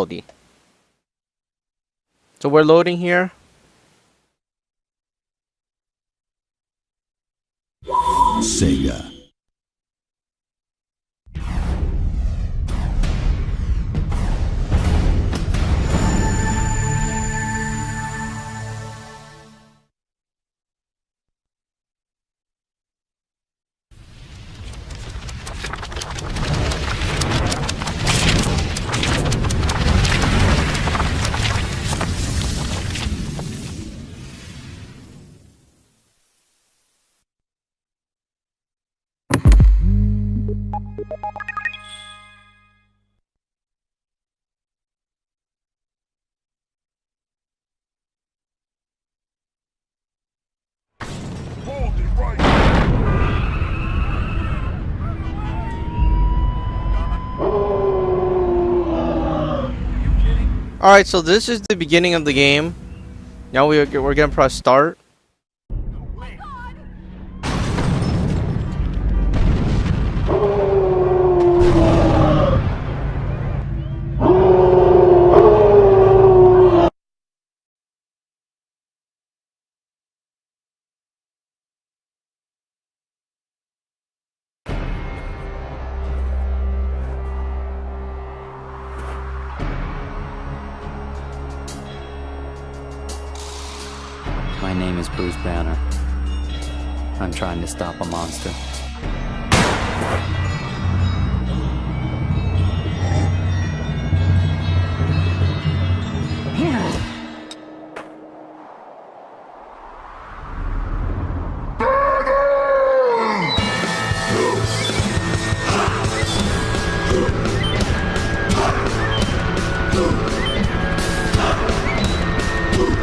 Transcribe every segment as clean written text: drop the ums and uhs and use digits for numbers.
difficulty. So we're loading here. Sega. Alright, so this is the beginning of the game. Now we're gonna press start. My name is Bruce Banner. I'm trying to stop a monster.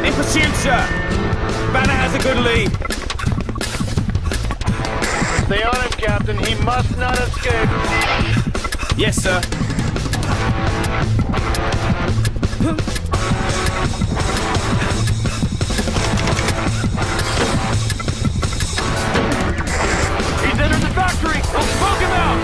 In pursuit, sir! Banner has a good lead. Stay on him, Captain. He must not escape. Yes, sir. He's entered the factory. We'll smoke him out.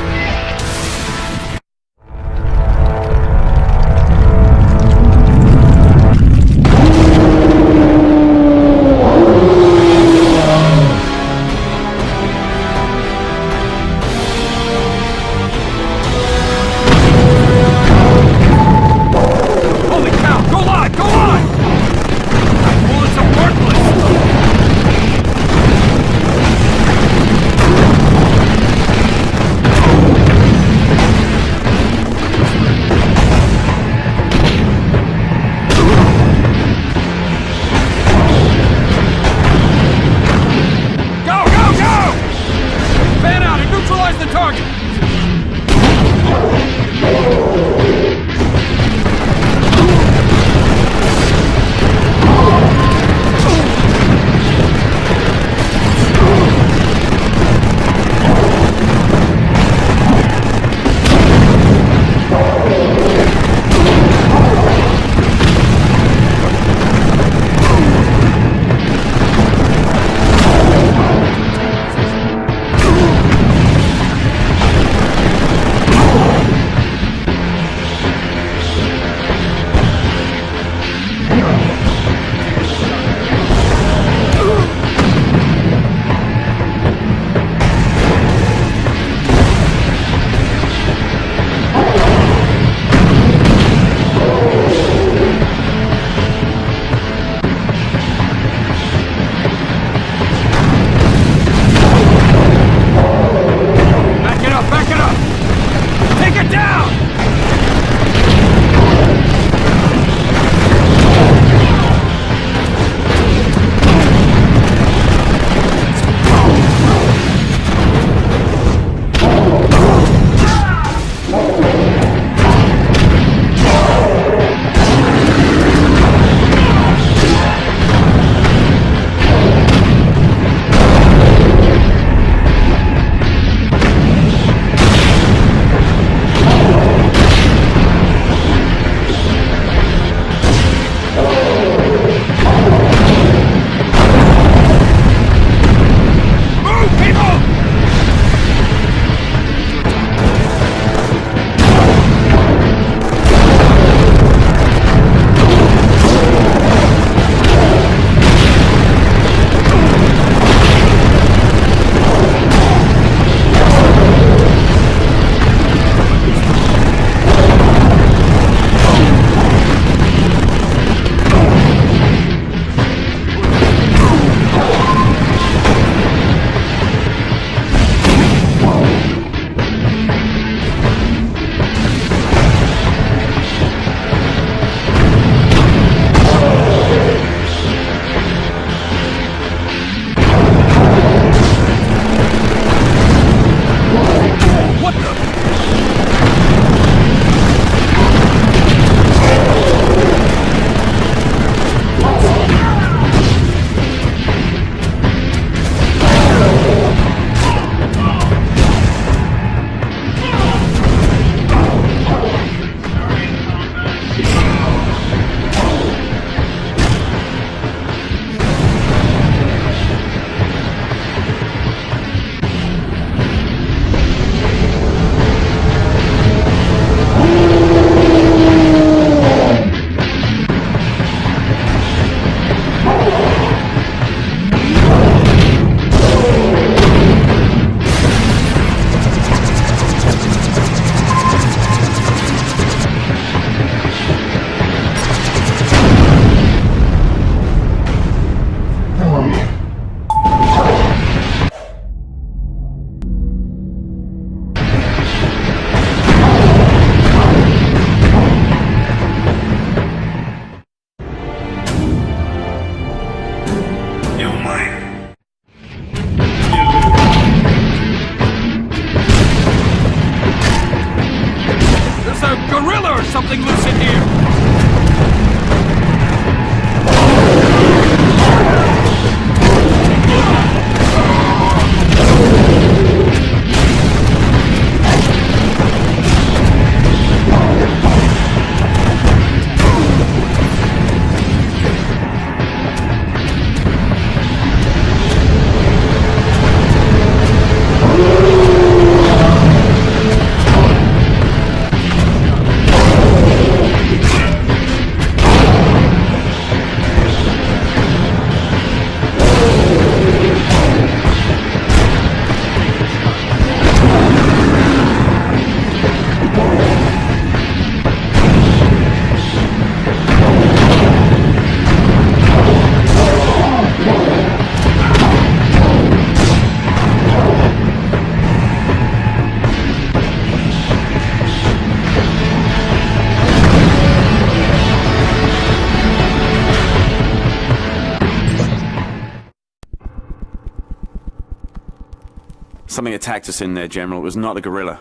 Something attacked us in there, General. It was not a gorilla.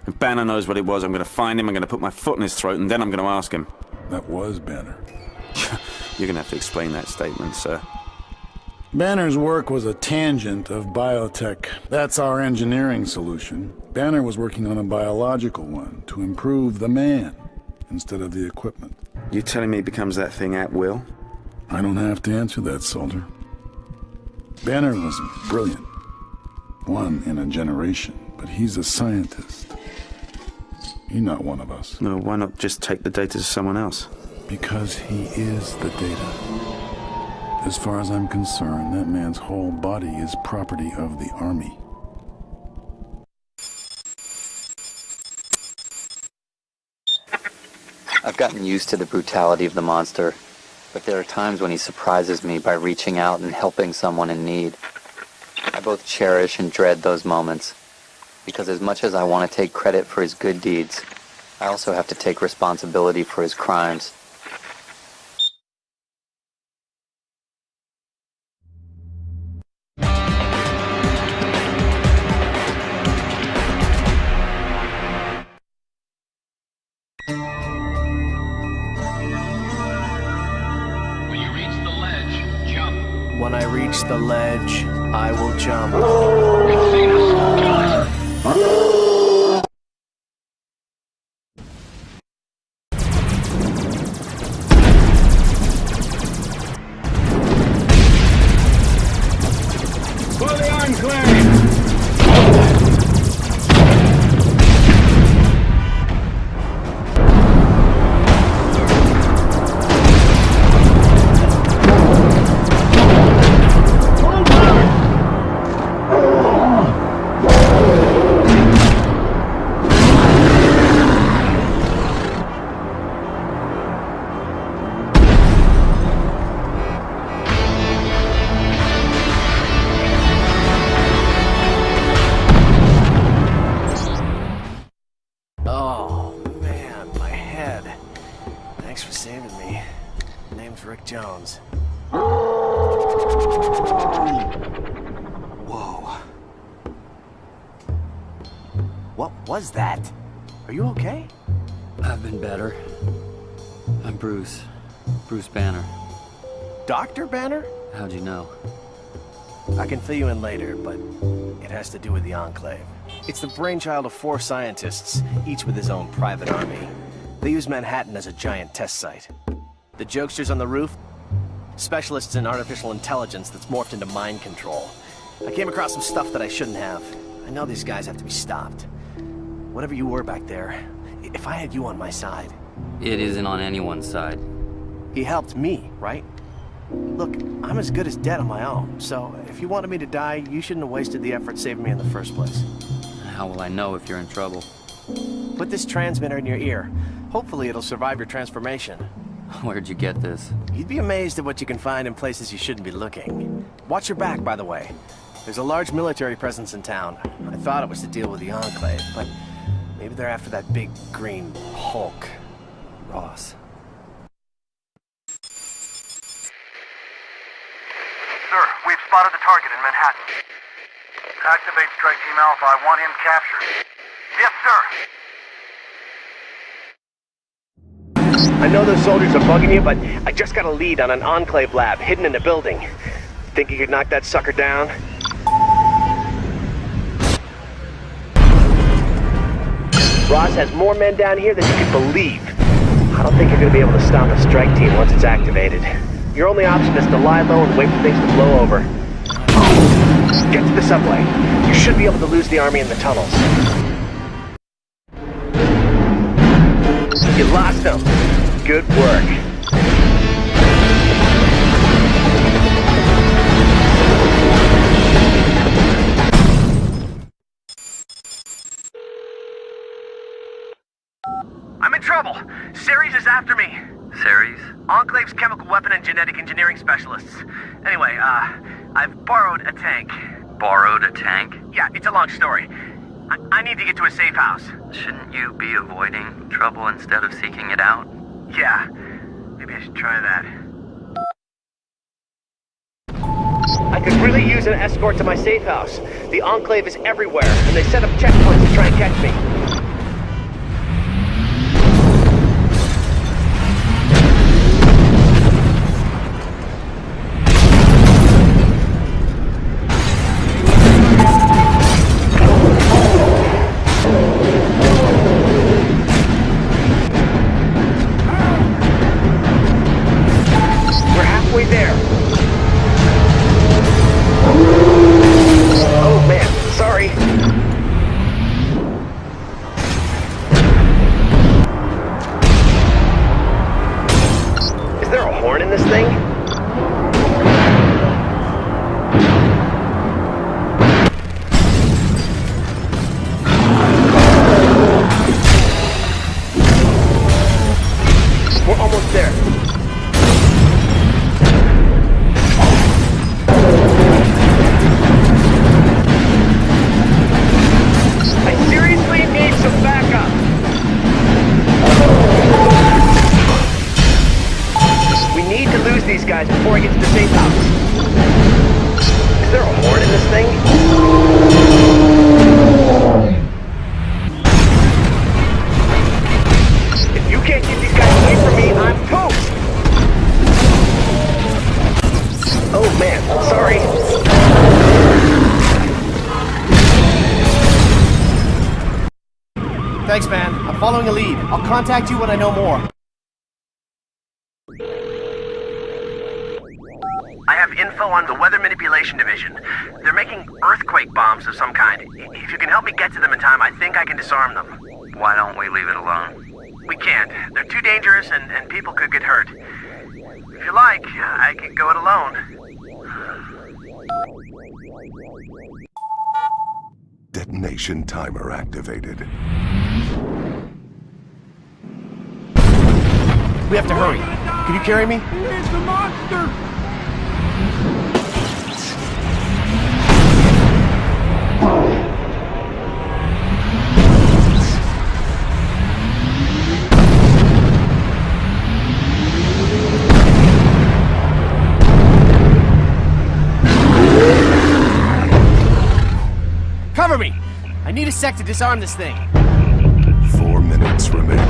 If Banner knows what it was, I'm going to find him, I'm going to put my foot in his throat, and then I'm going to ask him. That was Banner. You're going to have to explain that statement, sir. Banner's work was a tangent of biotech. That's our engineering solution. Banner was working on a biological one to improve the man instead of the equipment. You telling me he becomes that thing at will? I don't have to answer that, soldier. Banner was brilliant. One in a generation, but he's a scientist. He's not one of us. No, why not just take the data to someone else? Because he is the data. As far as I'm concerned, that man's whole body is property of the Army. I've gotten used to the brutality of the monster, but there are times when he surprises me by reaching out and helping someone in need. I both cherish and dread those moments, because as much as I want to take credit for his good deeds, I also have to take responsibility for his crimes. When I reach the ledge, I will jump. Fully unclaimed! Oh, man, my head. Thanks for saving me. Name's Rick Jones. Whoa. What was that? Are you okay? I've been better. I'm Bruce. Bruce Banner. Dr. Banner? How'd you know? I can fill you in later, but it has to do with the Enclave. It's the brainchild of 4 scientists, each with his own private army. They use Manhattan as a giant test site. The jokesters on the roof, specialists in artificial intelligence that's morphed into mind control. I came across some stuff that I shouldn't have. I know these guys have to be stopped. Whatever you were back there, if I had you on my side. It isn't on anyone's side. He helped me, right? Look, I'm as good as dead on my own, so if you wanted me to die, you shouldn't have wasted the effort saving me in the first place. How will I know if you're in trouble? Put this transmitter in your ear. Hopefully it'll survive your transformation. Where'd you get this? You'd be amazed at what you can find in places you shouldn't be looking. Watch your back, by the way. There's a large military presence in town. I thought it was to deal with the Enclave, but maybe they're after that big green Hulk. Ross. Sir, we've spotted the target in Manhattan. Activate Strike Team Alpha. I want him captured. Yes, sir. I know those soldiers are bugging you, but I just got a lead on an Enclave lab hidden in the building. Think you could knock that sucker down? Ross has more men down here than you could believe. I don't think you're going to be able to stop a strike team once it's activated. Your only option is to lie low and wait for things to blow over. Get to the subway. You should be able to lose the army in the tunnels. You lost them. Good work. I'm in trouble. Ceres is after me. Ceres? Enclave's chemical weapon and genetic engineering specialists. Anyway, I've borrowed a tank. Borrowed a tank? Yeah, it's a long story. I need to get to a safe house. Shouldn't you be avoiding trouble instead of seeking it out? Yeah, maybe I should try that. I could really use There's an escort to my safe house. The Enclave is everywhere, and they set up checkpoints to try and catch me. We're halfway there. Oh man, sorry. Is there a horn in this thing? We're almost there. I seriously need some backup. We need to lose these guys before I get to the safe house. Is there a horn in this thing? If you can't get these guys away from me, I'm toast! Oh man, sorry. Thanks, man. I'm following a lead. I'll contact you when I know more. I have info on the Weather Manipulation Division. They're making earthquake bombs of some kind. If you can help me get to them in time, I think I can disarm them. Why don't we leave it alone? We can't. They're too dangerous and people could get hurt. If you like, I can go it alone. Detonation timer activated. We have to hurry. Can you carry me? It's the monster! Cover me! I need a sec to disarm this thing. 4 minutes remaining.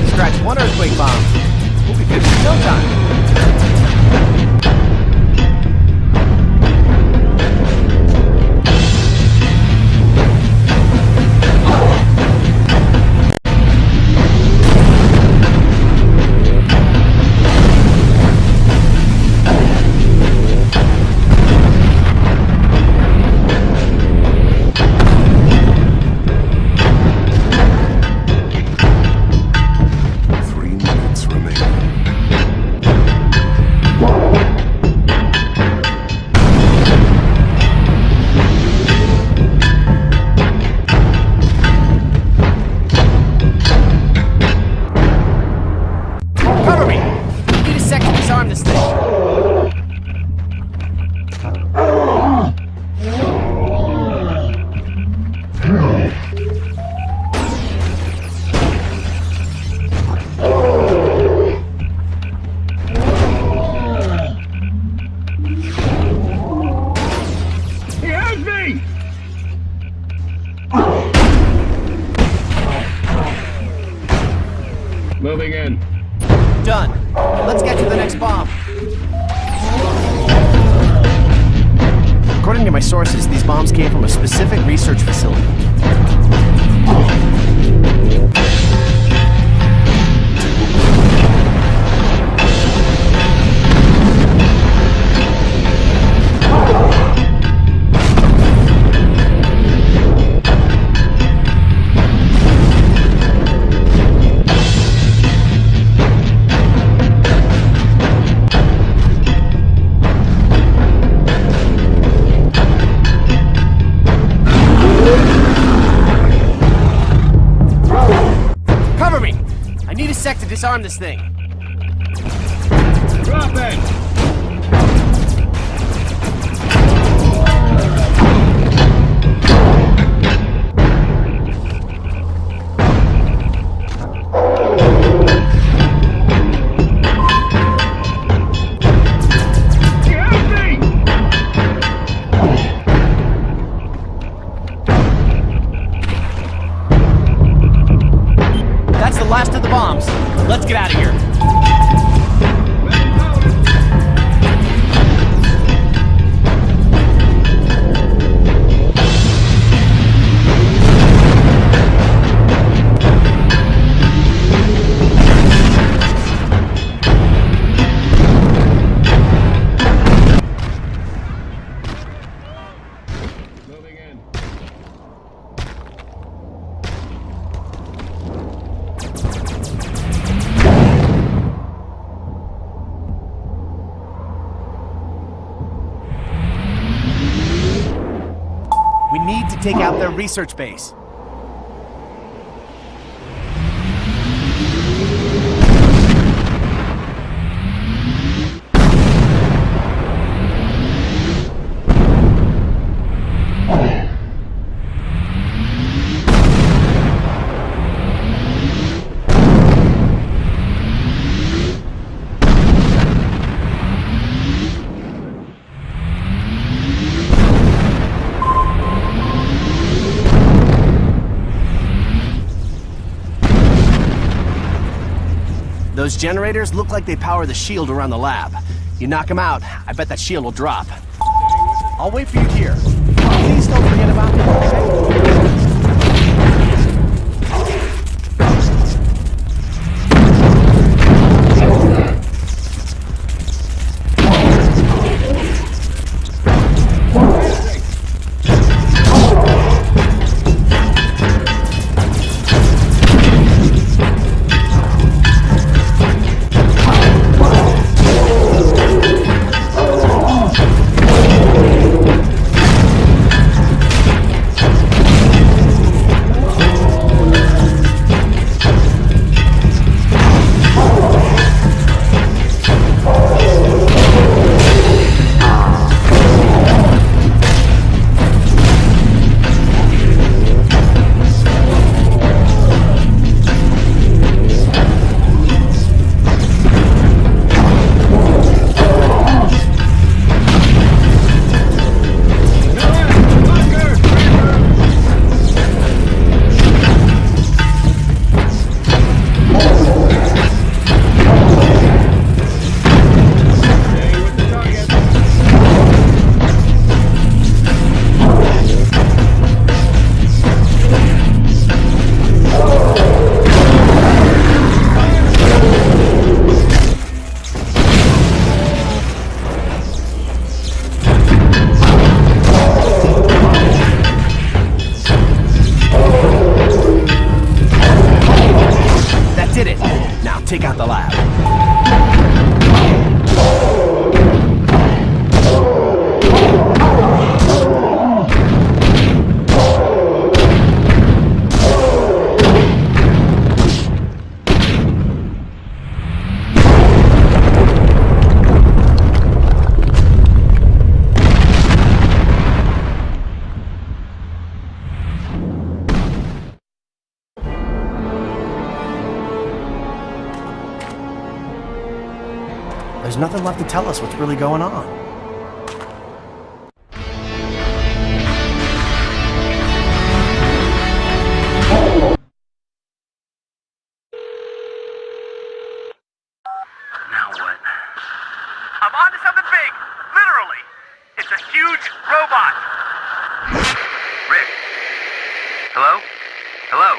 Scratch one earthquake bomb. We'll be finished in no time. Moving in. Done. Let's get to the next bomb. According to my sources, these bombs came from a specific research facility. Disarm this thing. Drop it! That's the last of the bombs. Let's get out of here. Moving in. We need to take out their research base. Those generators look like they power the shield around the lab. You knock them out, I bet that shield will drop. I'll wait for you here. Please don't forget about me, okay? Take out the lab. There's nothing left to tell us what's really going on. Now what? I'm onto something big! Literally! It's a huge robot! Rick? Hello? Hello?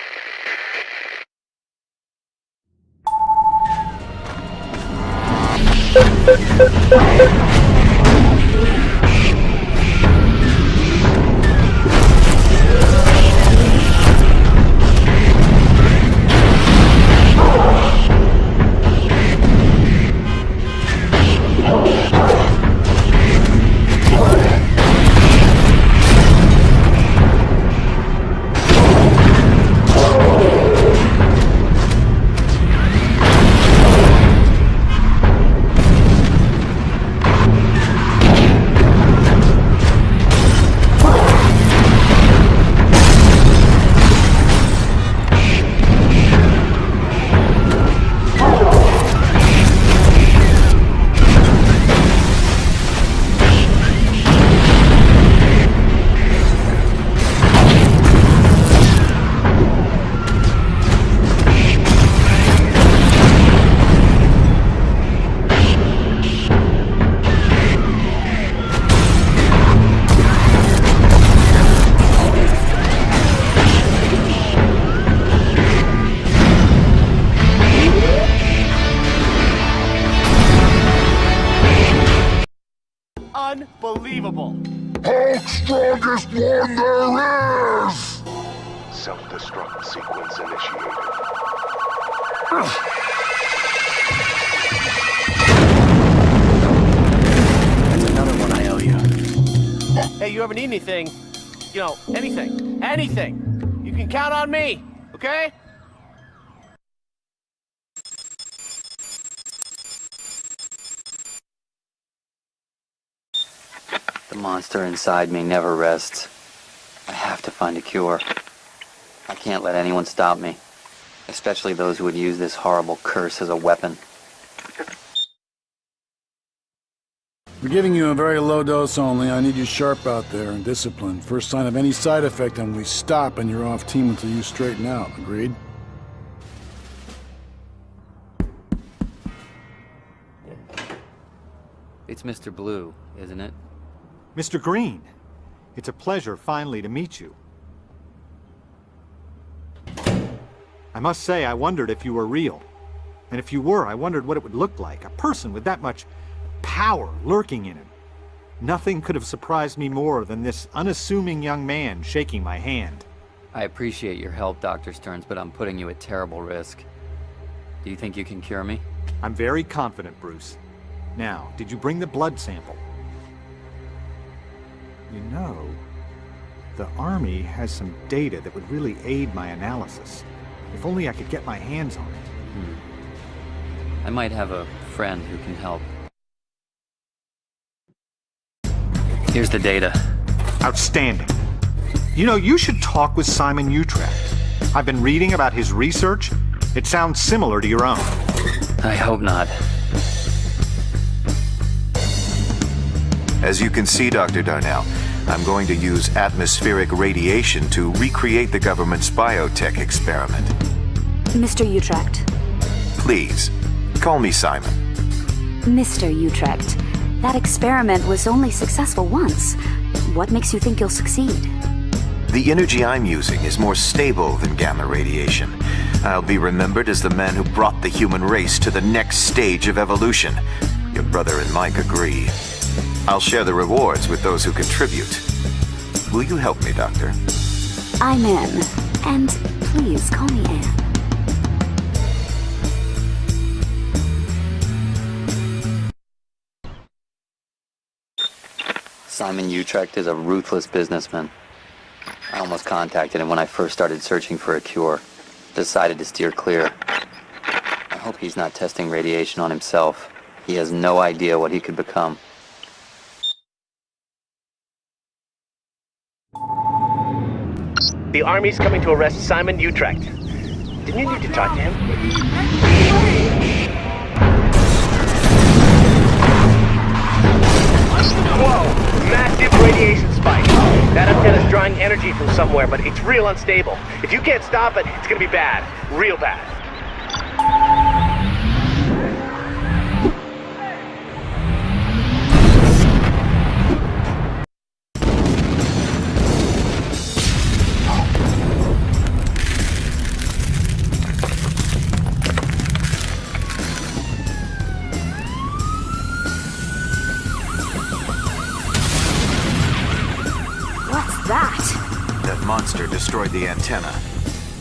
unbelievable! Hulk, strongest one there is! Self-destruct sequence initiated. That's another one I owe you. Hey, you ever need anything? You know, anything. You can count on me, okay? The monster inside me never rests. I have to find a cure. I can't let anyone stop me, especially those who would use this horrible curse as a weapon. We're giving you a very low dose only. I need you sharp out there and disciplined. First sign of any side effect and we stop and you're off team until you straighten out. Agreed? It's Mr. Blue, isn't it? Mr. Green, it's a pleasure finally to meet you. I must say, I wondered if you were real. And if you were, I wondered what it would look like. A person with that much power lurking in him. Nothing could have surprised me more than this unassuming young man shaking my hand. I appreciate your help, Dr. Stearns, but I'm putting you at terrible risk. Do you think you can cure me? I'm very confident, Bruce. Now, did you bring the blood sample? You know, the Army has some data that would really aid my analysis. If only I could get my hands on it. I might have a friend who can help. Here's the data. Outstanding. You know, you should talk with Simon Utrecht. I've been reading about his research. It sounds similar to your own. I hope not. As you can see, Dr. Darnell, I'm going to use atmospheric radiation to recreate the government's biotech experiment. Mr. Utrecht. Please, call me Simon. Mr. Utrecht, that experiment was only successful once. What makes you think you'll succeed? The energy I'm using is more stable than gamma radiation. I'll be remembered as the man who brought the human race to the next stage of evolution. Your brother and Mike agree. I'll share the rewards with those who contribute. Will you help me, Doctor? I'm in. And please call me Anne. Simon Utrecht is a ruthless businessman. I almost contacted him when I first started searching for a cure. Decided to steer clear. I hope he's not testing radiation on himself. He has no idea what he could become. The Army's coming to arrest Simon Utrecht. Didn't you need to talk to him? Whoa! Massive radiation spike. That antenna's drawing energy from somewhere, but it's real unstable. If you can't stop it, it's gonna be bad. Real bad. That monster destroyed the antenna.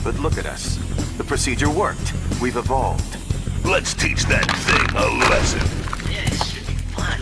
But look at us. The procedure worked. We've evolved. Let's teach that thing a lesson. This should be fun.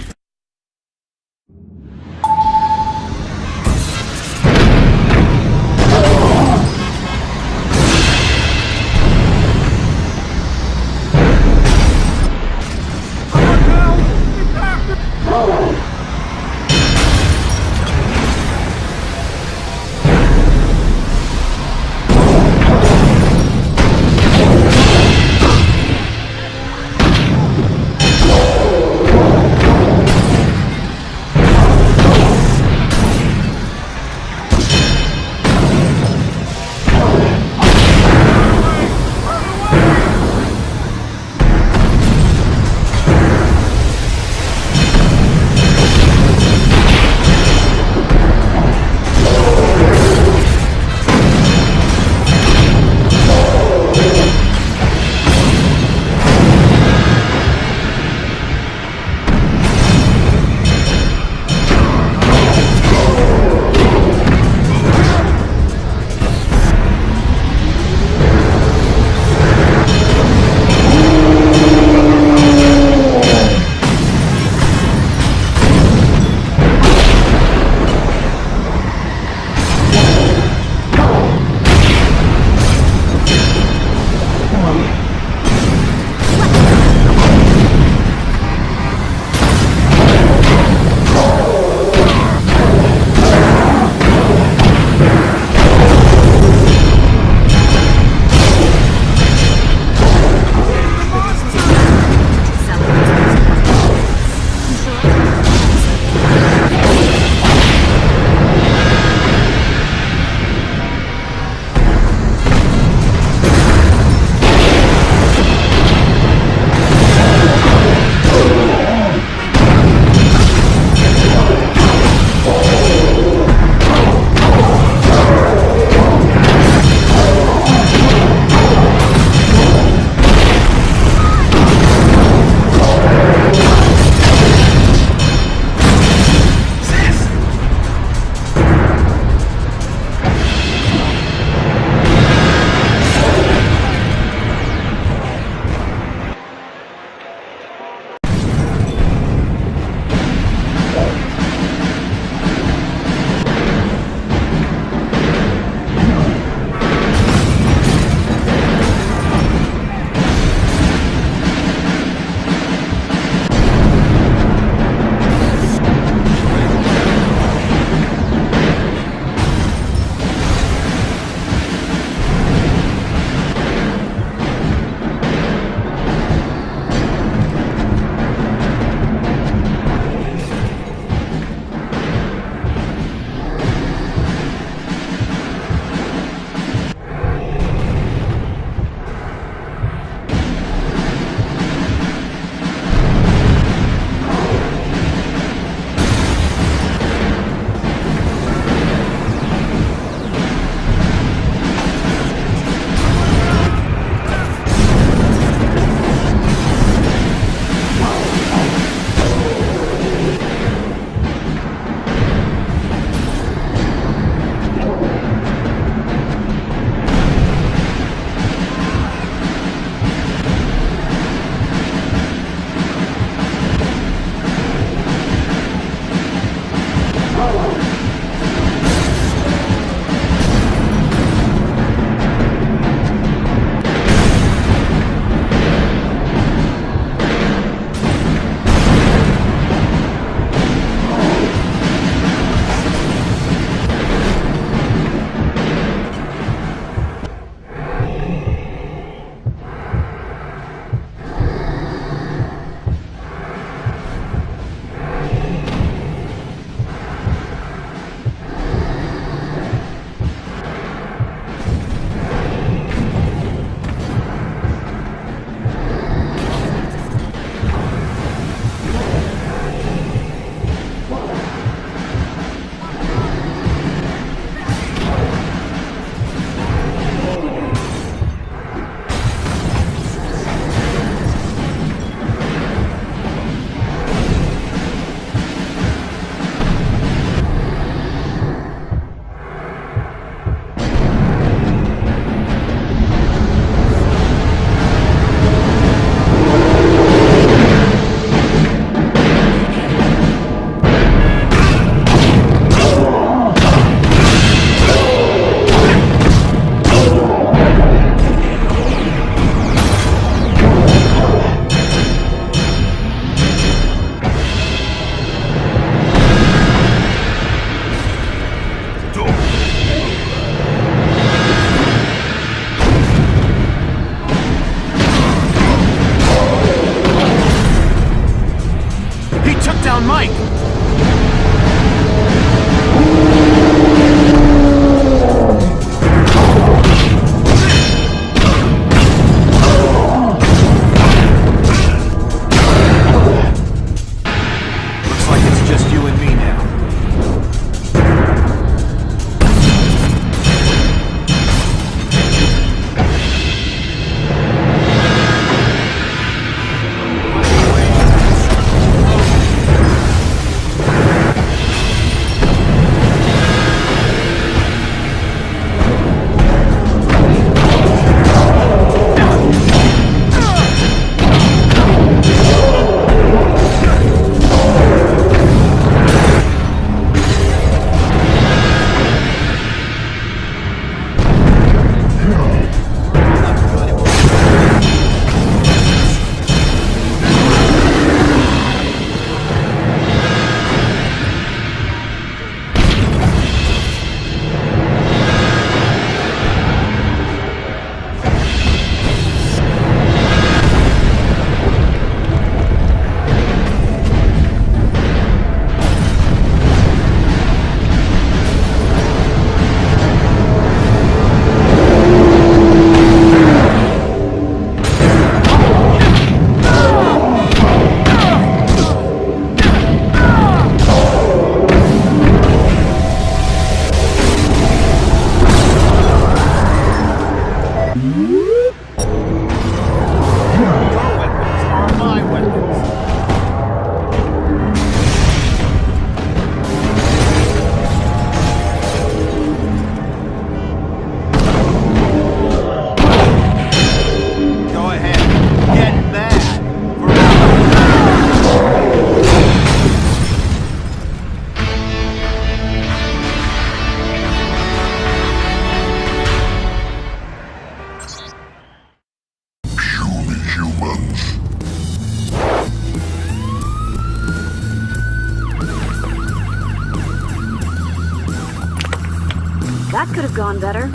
That could have gone better.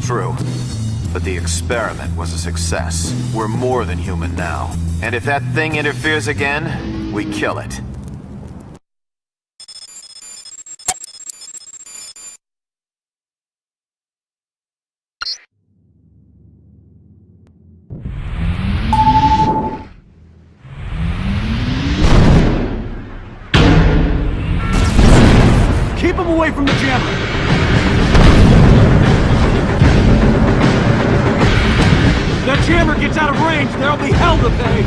True. But the experiment was a success. We're more than human now. And if that thing interferes again, we kill it. Keep him away from the jammer! If that jammer gets out of range, there'll be hell to pay!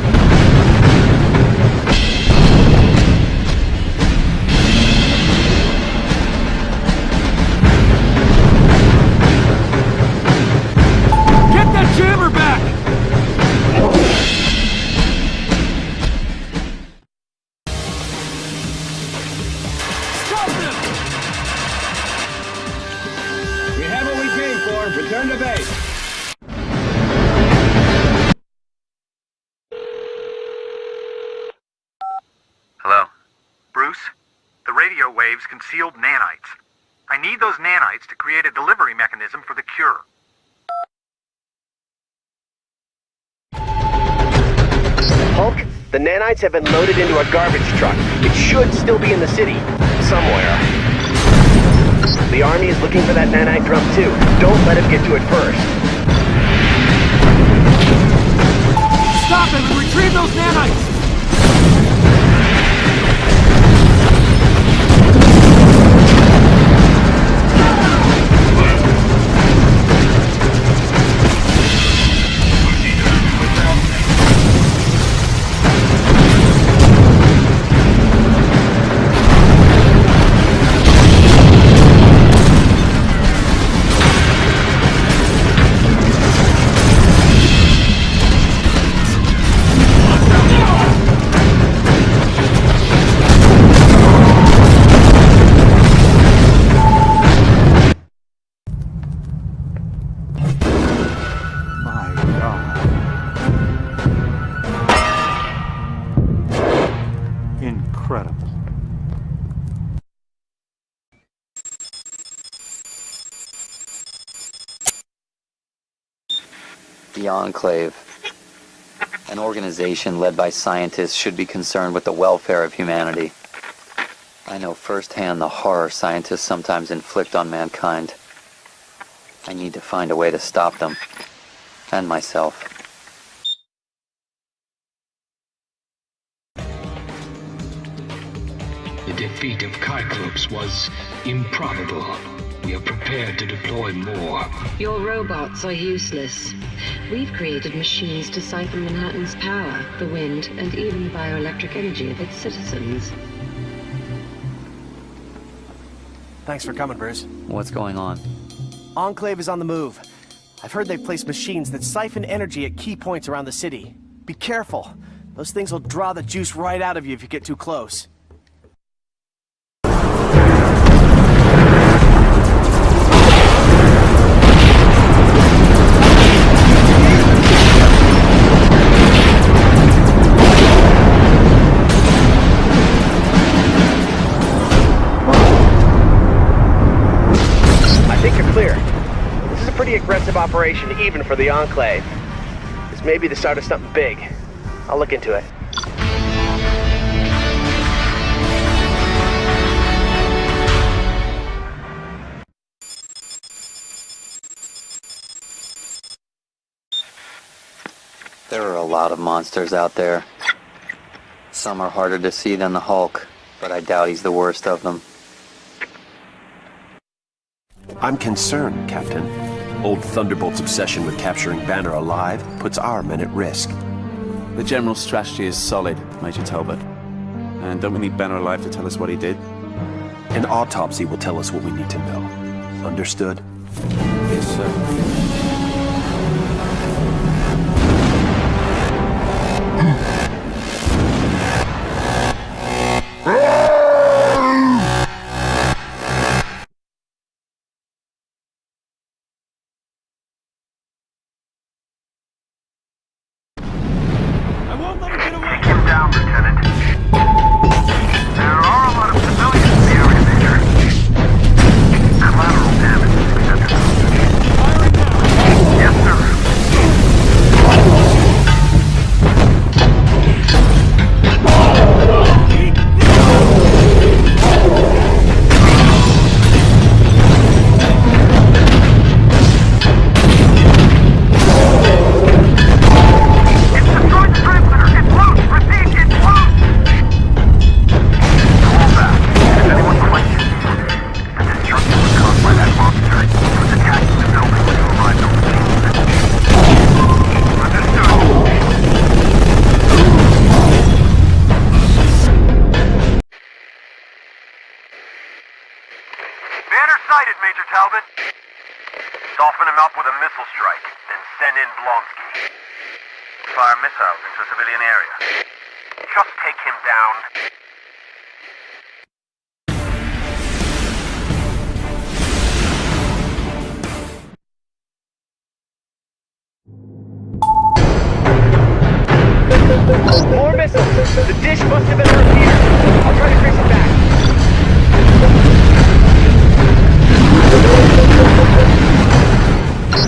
Get that jammer back! Stop them! We have what we came for. Return to base. Hello? Bruce? The radio waves concealed nanites. I need those nanites to create a delivery mechanism for the cure. Hulk, the nanites have been loaded into a garbage truck. It should still be in the city. Somewhere. The army is looking for that nanite drum too. Don't let him get to it first. Stop him and retrieve those nanites! Incredible. The Enclave. An organization led by scientists should be concerned with the welfare of humanity. I know firsthand the horror scientists sometimes inflict on mankind. I need to find a way to stop them. And myself. The defeat of Cyclops was improbable. We are prepared to deploy more. Your robots are useless. We've created machines to siphon Manhattan's power, the wind, and even the bioelectric energy of its citizens. Thanks for coming, Bruce. What's going on? Enclave is on the move. I've heard they've placed machines that siphon energy at key points around the city. Be careful. Those things will draw the juice right out of you if you get too close. I think you're clear. This is a pretty aggressive operation, even for the Enclave. This may be the start of something big. I'll look into it. There are a lot of monsters out there. Some are harder to see than the Hulk, but I doubt he's the worst of them. I'm concerned, Captain. Old Thunderbolt's obsession with capturing Banner alive puts our men at risk. The general strategy is solid, Major Talbot. And don't we need Banner alive to tell us what he did? An autopsy will tell us what we need to know. Understood? Yes, sir. Collateral damage. Banner sighted, Major Talbot. Soften him up with a missile strike, then send in Blonsky. Fire missiles into a civilian area. Just take him down. More missiles! The dish must have been hurt here. I'll try to trace it back.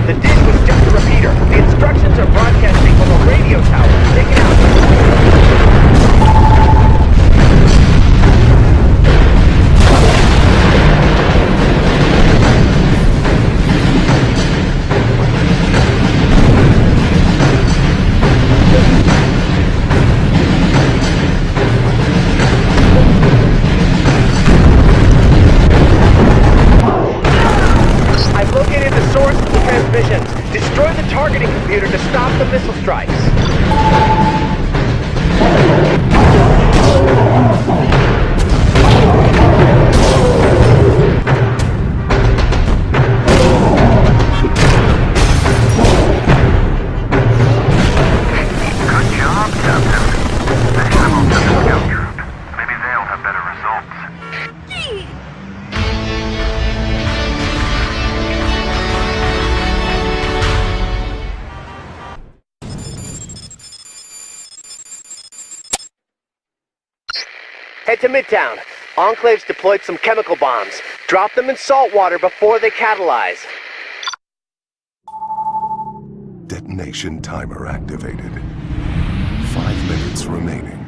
The dish was just a repeater. The instructions are broadcasting from a radio tower. Take it out. Destroy the targeting computer to stop the missile strikes. Good job, Captain. The animals just scout troop. Maybe they'll have better results. Head to Midtown. Enclave's deployed some chemical bombs. Drop them in salt water before they catalyze. Detonation timer activated. 5 minutes remaining.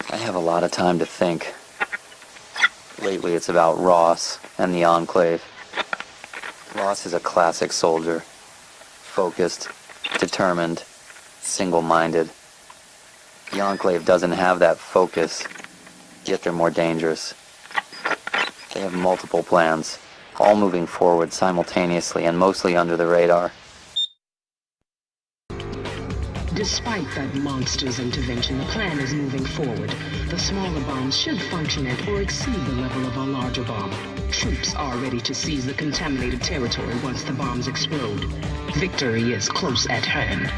I have a lot of time to think. Lately it's about Ross and the Enclave. Ross is a classic soldier. Focused, determined, single-minded. The Enclave doesn't have that focus, yet they're more dangerous. They have multiple plans, all moving forward simultaneously and mostly under the radar. Despite that monster's intervention, the plan is moving forward. The smaller bombs should function at or exceed the level of our larger bomb. Troops are ready to seize the contaminated territory once the bombs explode. Victory is close at hand.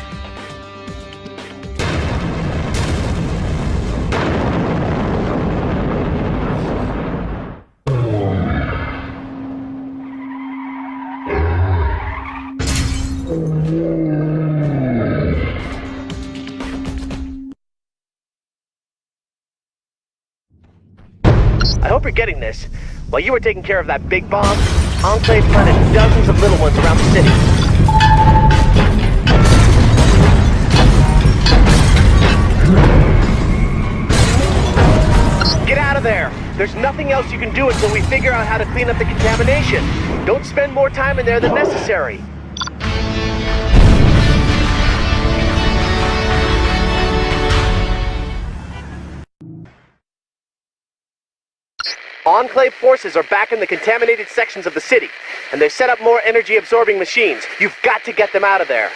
I hope you're getting this. While you were taking care of that big bomb, Enclave planted dozens of little ones around the city. there. There's nothing else you can do until we figure out how to clean up the contamination. Don't spend more time in there than necessary. Enclave forces are back in the contaminated sections of the city, and they've set up more energy-absorbing machines. You've got to get them out of there.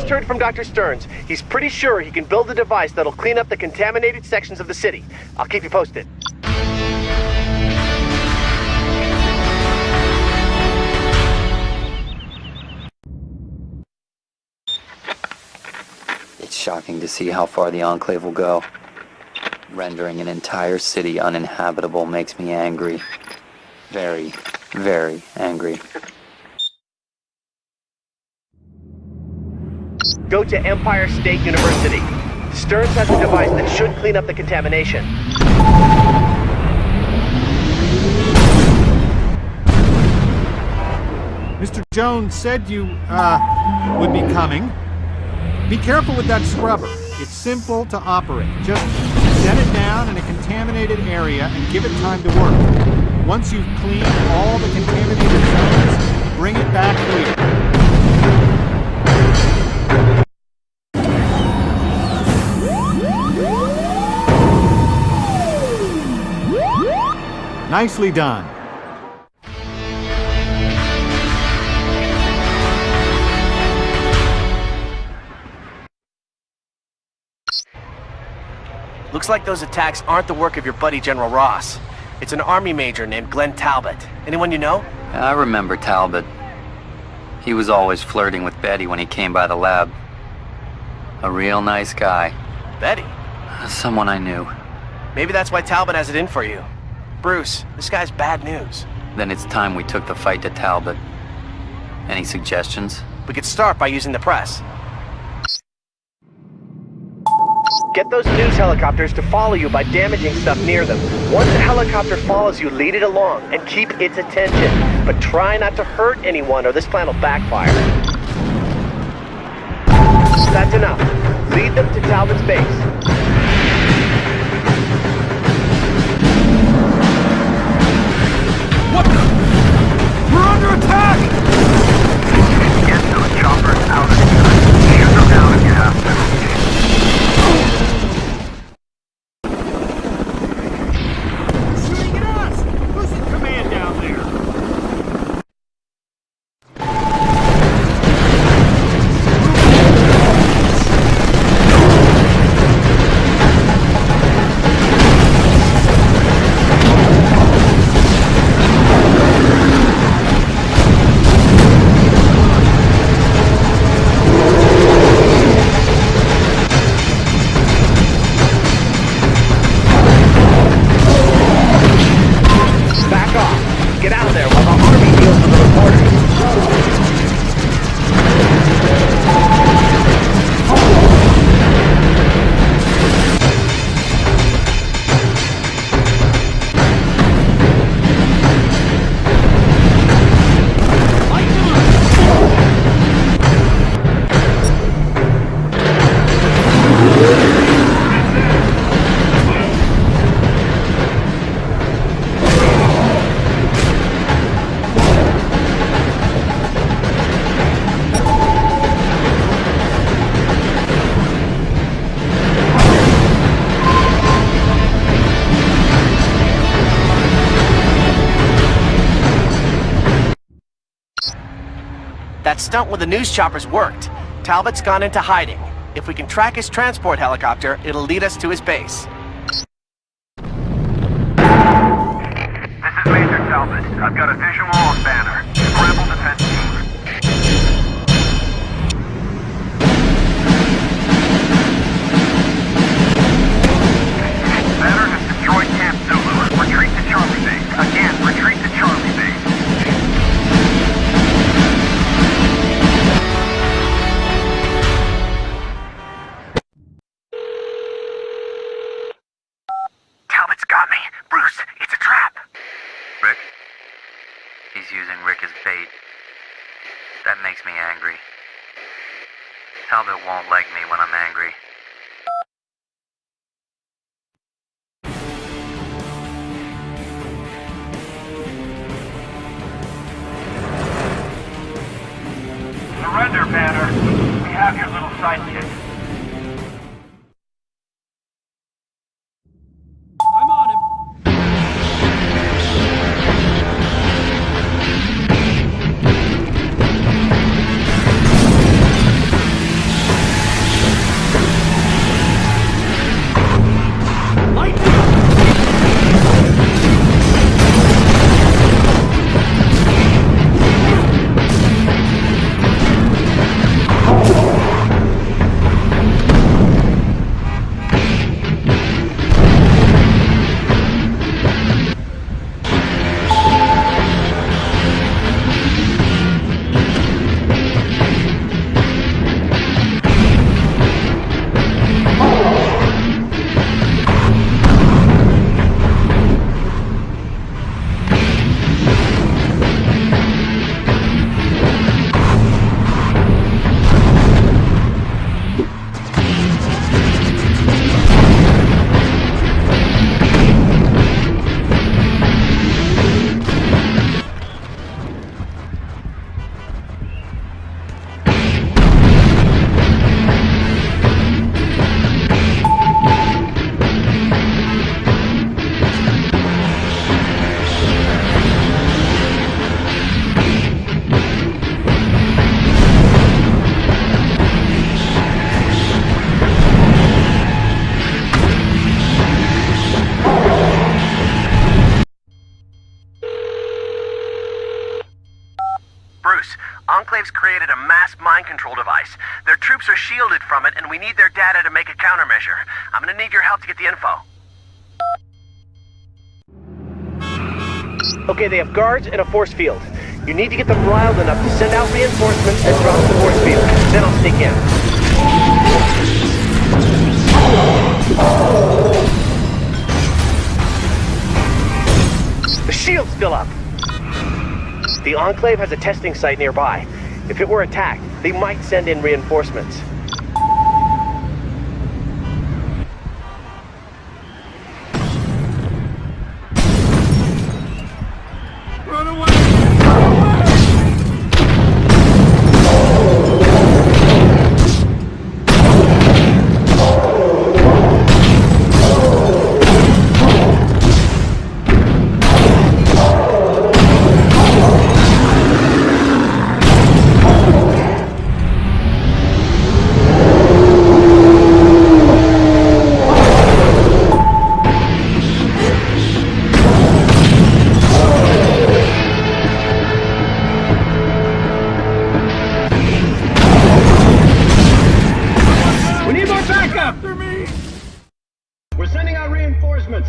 Heard from Dr. Stearns. He's pretty sure he can build a device that'll clean up the contaminated sections of the city. I'll keep you posted. It's shocking to see how far the Enclave will go. Rendering an entire city uninhabitable makes me angry. Very, very angry. Go to Empire State University. Stearns has a device that should clean up the contamination. Mr. Jones said you, would be coming. Be careful with that scrubber. It's simple to operate. Just set it down in a contaminated area and give it time to work. Once you've cleaned all the contaminated zones, bring it back here. Nicely done. Looks like those attacks aren't the work of your buddy General Ross. It's an Army major named Glenn Talbot. Anyone you know? I remember Talbot. He was always flirting with Betty when he came by the lab. A real nice guy. Betty? Someone I knew. Maybe that's why Talbot has it in for you. Bruce, this guy's bad news. Then it's time we took the fight to Talbot. Any suggestions? We could start by using the press. Get those news helicopters to follow you by damaging stuff near them. Once a helicopter follows you, lead it along and keep its attention. But try not to hurt anyone or this plan will backfire. That's enough. Lead them to Talbot's base. We're under attack! Get those choppers out of here. Shoot them down if you have to. Shooting at us! Who's in command down there? That stunt with the news choppers worked. Talbot's gone into hiding. If we can track his transport helicopter, it'll lead us to his base. This is Major Talbot. I've got a visual on Banner. Scramble defense team. Banner has destroyed Camp Zulu. Retreat to Charlie Base. Again, retreat to Charlie Base. Talbot's got me. Bruce, it's a trap. Rick? He's using Rick as bait. That makes me angry. Talbot won't like me when I'm angry. Surrender, Banner. We have your little sidekick. I'm on him. Bruce, Enclave's created a mass mind control device. Their troops are shielded from it, and we need their data to make a countermeasure. I'm gonna need your help to get the info. Okay, they have guards and a force field. You need to get them riled enough to send out reinforcements and drop the force field. Then I'll sneak in. The shield's still up. The Enclave has a testing site nearby. If it were attacked, they might send in reinforcements. Run away!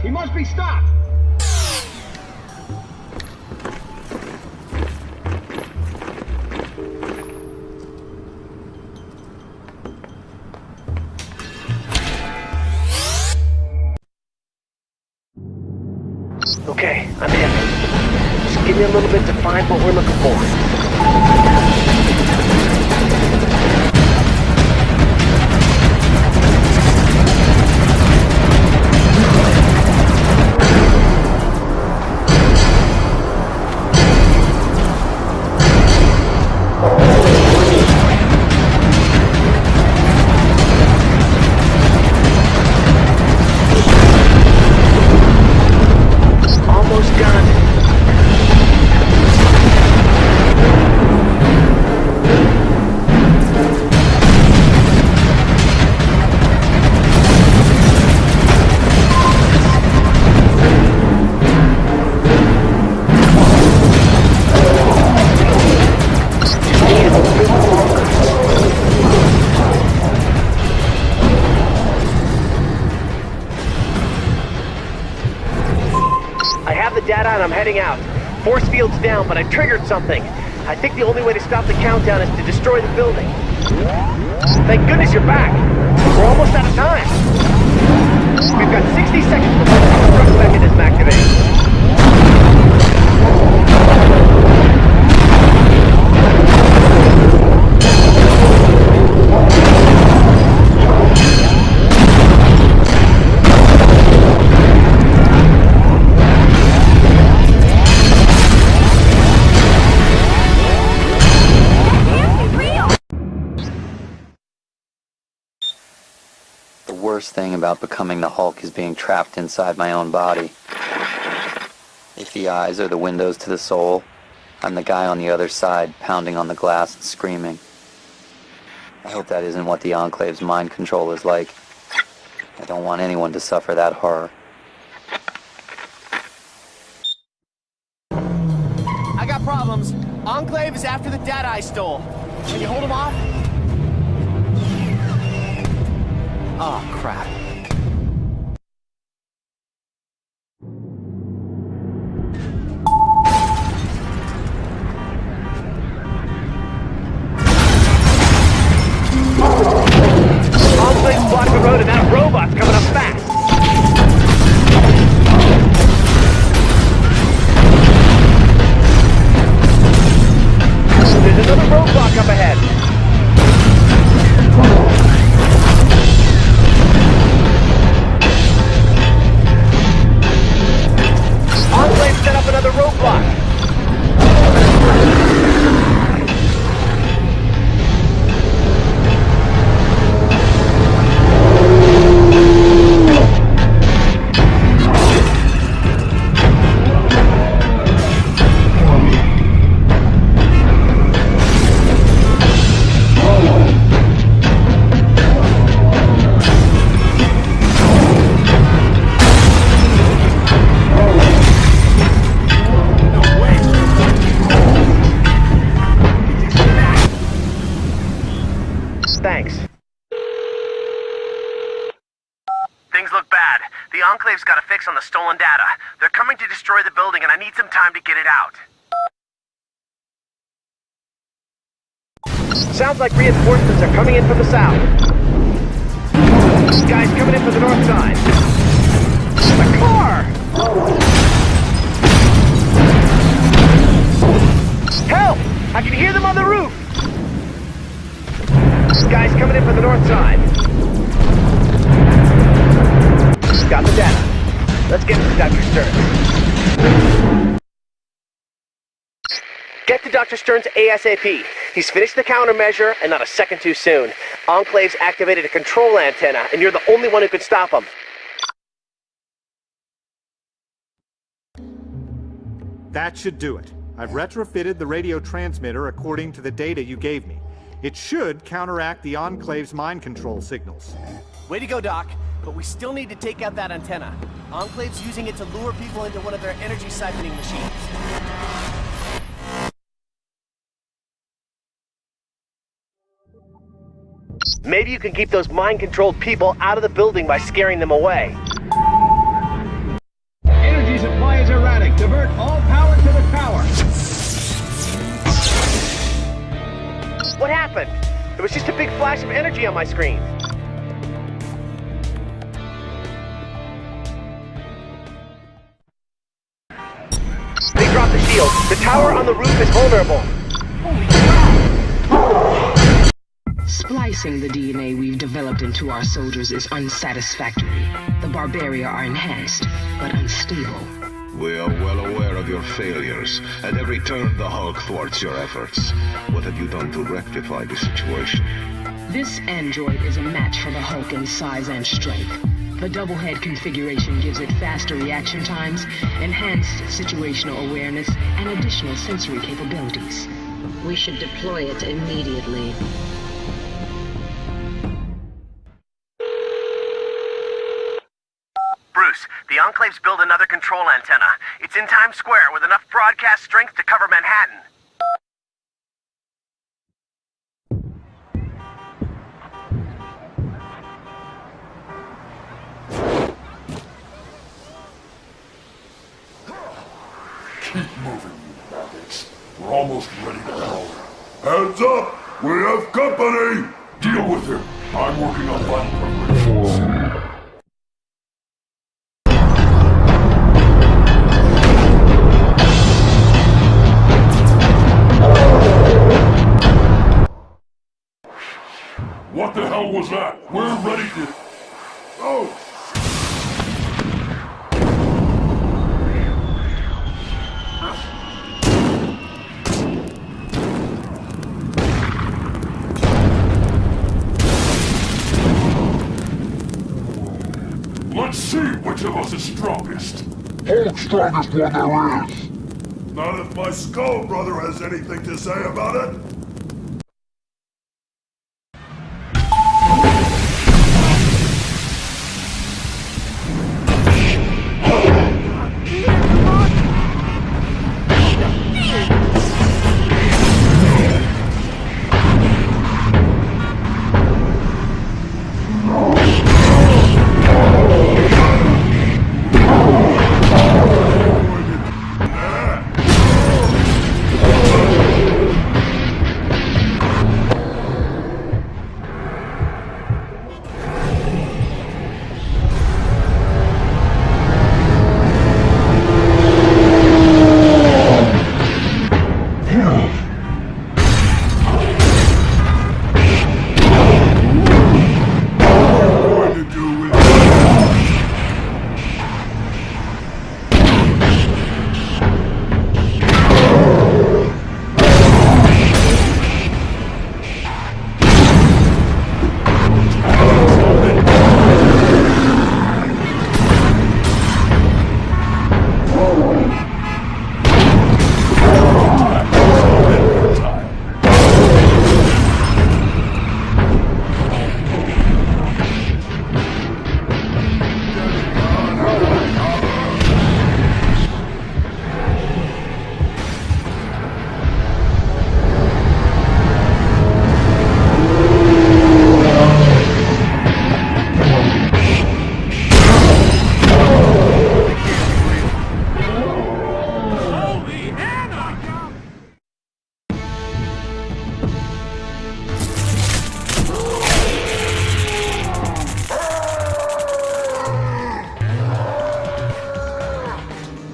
He must be stopped! Okay, I'm in. Just give me a little bit to find what we're looking for. Almost done. data and I'm heading out. Force field's down, but I triggered something. I think the only way to stop the countdown is to destroy the building. Thank goodness you're back. We're almost out of time. We've got 60 seconds before the self-destruct mechanism activates. The worst thing about becoming the Hulk is being trapped inside my own body. If the eyes are the windows to the soul, I'm the guy on the other side, pounding on the glass and screaming. I hope that isn't what the Enclave's mind control is like. I don't want anyone to suffer that horror. I got problems. Enclave is after the data I stole. Can you hold him off? Oh, crap. Enclave's blocked the road and that robot's coming up fast. There's another roadblock up ahead. Enclave set up another roadblock. Thanks. Things look bad. The Enclave's got a fix on the stolen data. They're coming to destroy the building, and I need some time to get it out. Sounds like reinforcements are coming in from the south. Guys coming in from the north side. A car! Help! I can hear them on the roof! Guys coming in from the north side. Got the data. Let's get to Dr. Stern. Get to Dr. Stern's ASAP. He's finished the countermeasure, and not a second too soon. Enclave's activated a control antenna, and you're the only one who could stop him. That should do it. I've retrofitted the radio transmitter according to the data you gave me. It should counteract the Enclave's mind control signals. Way to go, Doc. But we still need to take out that antenna. Enclave's using it to lure people into one of their energy siphoning machines. Maybe you can keep those mind-controlled people out of the building by scaring them away. Energy supply is erratic. Divert all power to the tower. What happened? It was just a big flash of energy on my screen. They dropped the shield. The tower on the roof is vulnerable. Holy cow! Splicing the DNA we've developed into our soldiers is unsatisfactory. The Barbaria are enhanced, but unstable. We are well aware of your failures. At every turn, the Hulk thwarts your efforts. What have you done to rectify the situation? This android is a match for the Hulk in size and strength. The double head configuration gives it faster reaction times, enhanced situational awareness, and additional sensory capabilities. We should deploy it immediately. Bruce, the Enclave's built another control antenna. It's in Times Square with enough broadcast strength to cover Manhattan. Keep moving, you maggots. We're almost ready to go. Heads up! We have company! Deal with him. I'm working on battle preparations. What the hell was that? We're ready to... Oh! Let's see which of us is strongest. Hulk's strongest one there is. Not if my Skull brother has anything to say about it.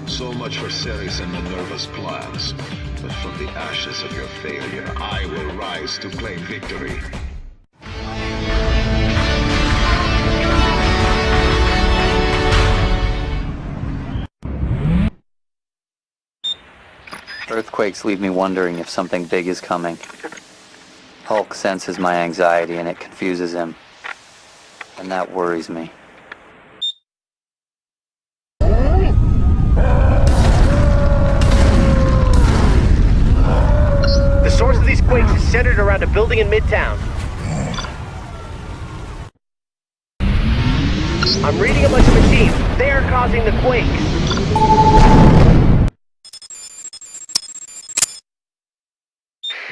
So much for Ceres and Minerva's plans. But from the ashes of your failure, I will rise to claim victory. Earthquakes leave me wondering if something big is coming. Hulk senses my anxiety and it confuses him. And that worries me. The source of these quakes is centered around a building in Midtown. I'm reading a bunch of machines. They are causing the quakes.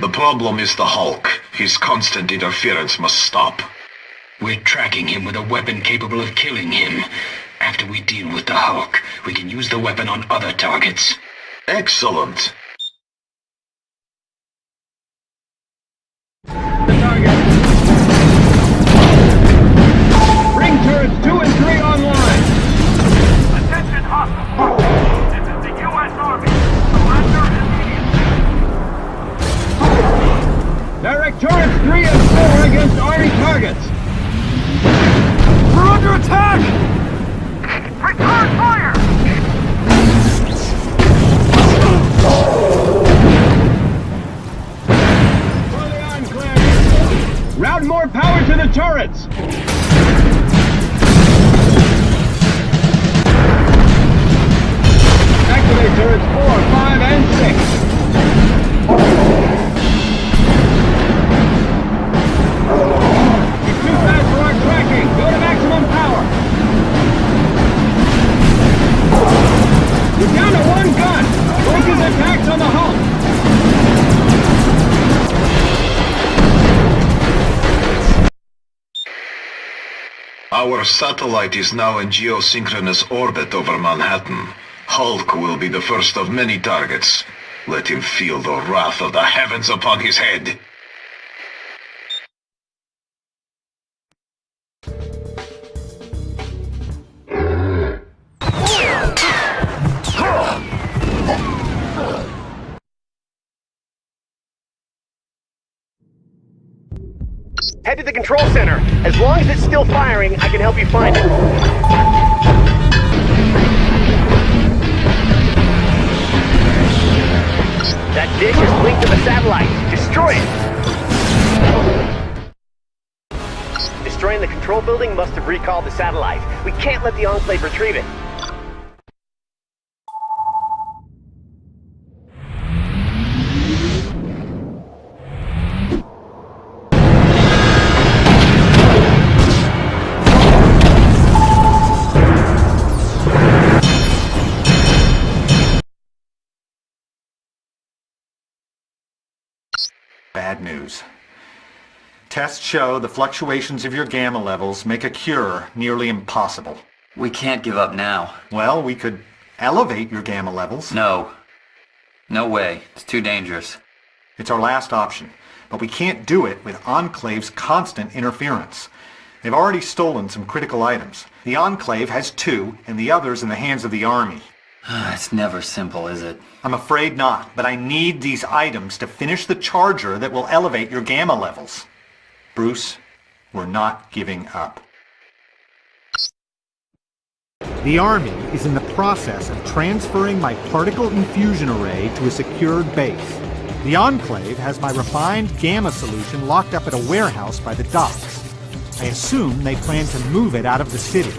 The problem is the Hulk. His constant interference must stop. We're tracking him with a weapon capable of killing him. After we deal with the Hulk, we can use the weapon on other targets. Excellent. Ring turrets 2 and 3 online. Attention hostile. This is the U.S. Army. Surrender immediately. Direct turrets 3 and 4 against Army targets. We're under attack! Return fire! For the enclave. Route more power to the turrets. Activate turrets 4, 5, and 6. He's too fast for our tracking. Go to maximum power. We're down to 1 gun. Focus attacks on the Hulk. Our satellite is now in geosynchronous orbit over Manhattan. Hulk will be the first of many targets. Let him feel the wrath of the heavens upon his head. Head to the control center. As long as it's still firing, I can help you find it. That dish is linked to the satellite. Destroy it! Destroying the control building must have recalled the satellite. We can't let the Enclave retrieve it. Bad news. Tests show the fluctuations of your gamma levels make a cure nearly impossible. We can't give up now. Well, we could elevate your gamma levels. No. No way. It's too dangerous. It's our last option. But we can't do it with Enclave's constant interference. They've already stolen some critical items. The Enclave has 2, and the other's in the hands of the Army. It's never simple, is it? I'm afraid not, but I need these items to finish the charger that will elevate your gamma levels. Bruce, we're not giving up. The Army is in the process of transferring my particle infusion array to a secured base. The Enclave has my refined gamma solution locked up at a warehouse by the docks. I assume they plan to move it out of the city.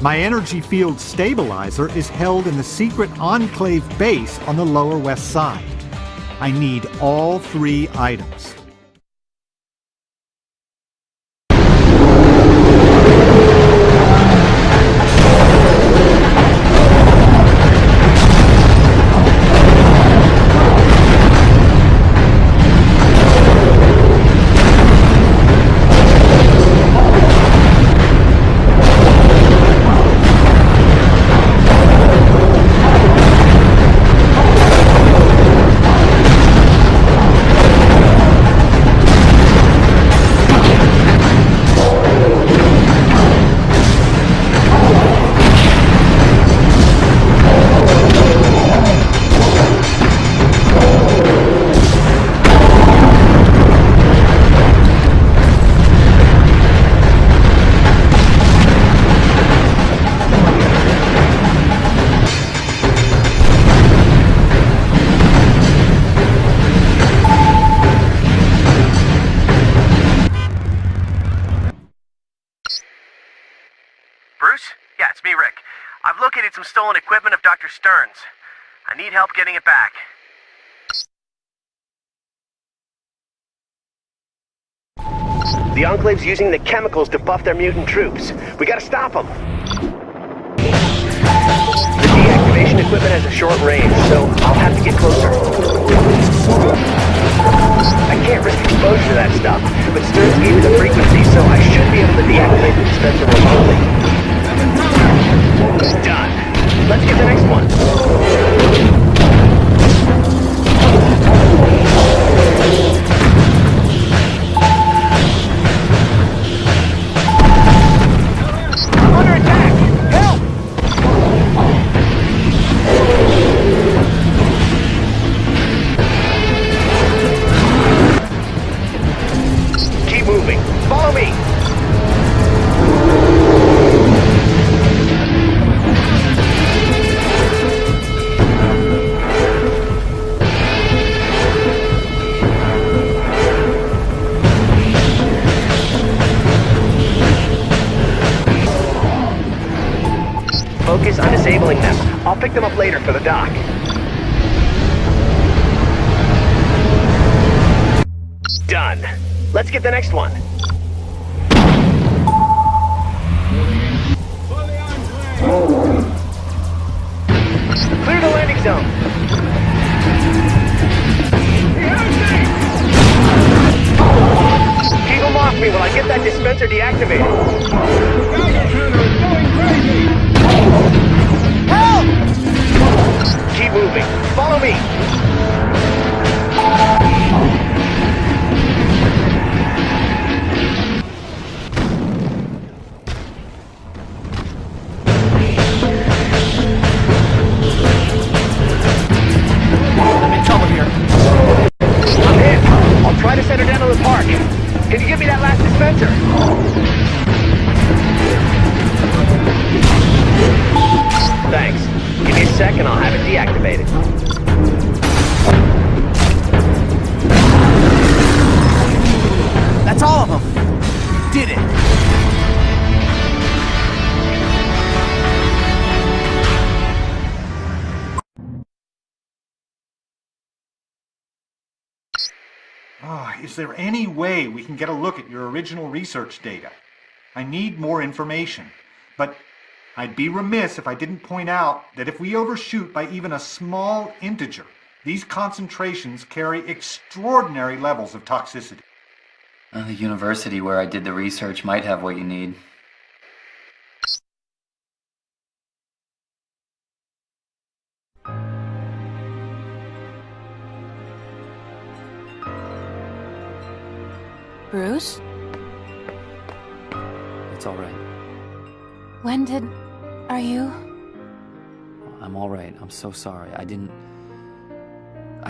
My energy field stabilizer is held in the secret Enclave base on the Lower West Side. I need all 3 items. Some stolen equipment of Dr. Stern's. I need help getting it back. The Enclave's using the chemicals to buff their mutant troops. We gotta stop them. The deactivation equipment has a short range, so I'll have to get closer. I can't risk exposure to that stuff, but Stern's gave me the frequency, so I should be able to deactivate the dispenser remotely. Done. Let's get the next one. I'm under attack! Help! Keep moving. Follow me. Focus on disabling them. I'll pick them up later for the dock. Done. Let's get the next one. Clear the landing zone. Keep them off me while I get that dispenser deactivated. Help! Follow me! I'm in trouble here. I'm hit. I'll try to send her down to the park. Can you give me that last dispenser? Thanks. Give me a sec and I'll have it deactivated. That's all of them. Did it. Is there any way we can get a look at your original research data? I need more information, but I'd be remiss if I didn't point out that if we overshoot by even a small integer, these concentrations carry extraordinary levels of toxicity. The university where I did the research might have what you need. Bruce? It's all right. When did... Are you... I'm all right. I'm so sorry. I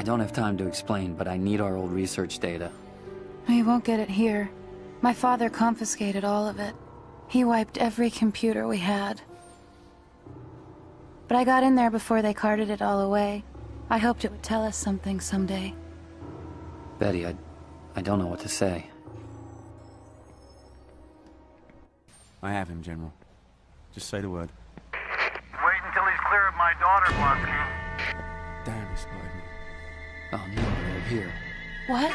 don't have time to explain, but I need our old research data. We won't get it here. My father confiscated all of it. He wiped every computer we had. But I got in there before they carted it all away. I hoped it would tell us something someday. Betty, I don't know what to say. I have him, General. Just say the word. Wait until he's clear of my daughter, Blonsky. Damn, he spotted me. Oh no, they're here. What?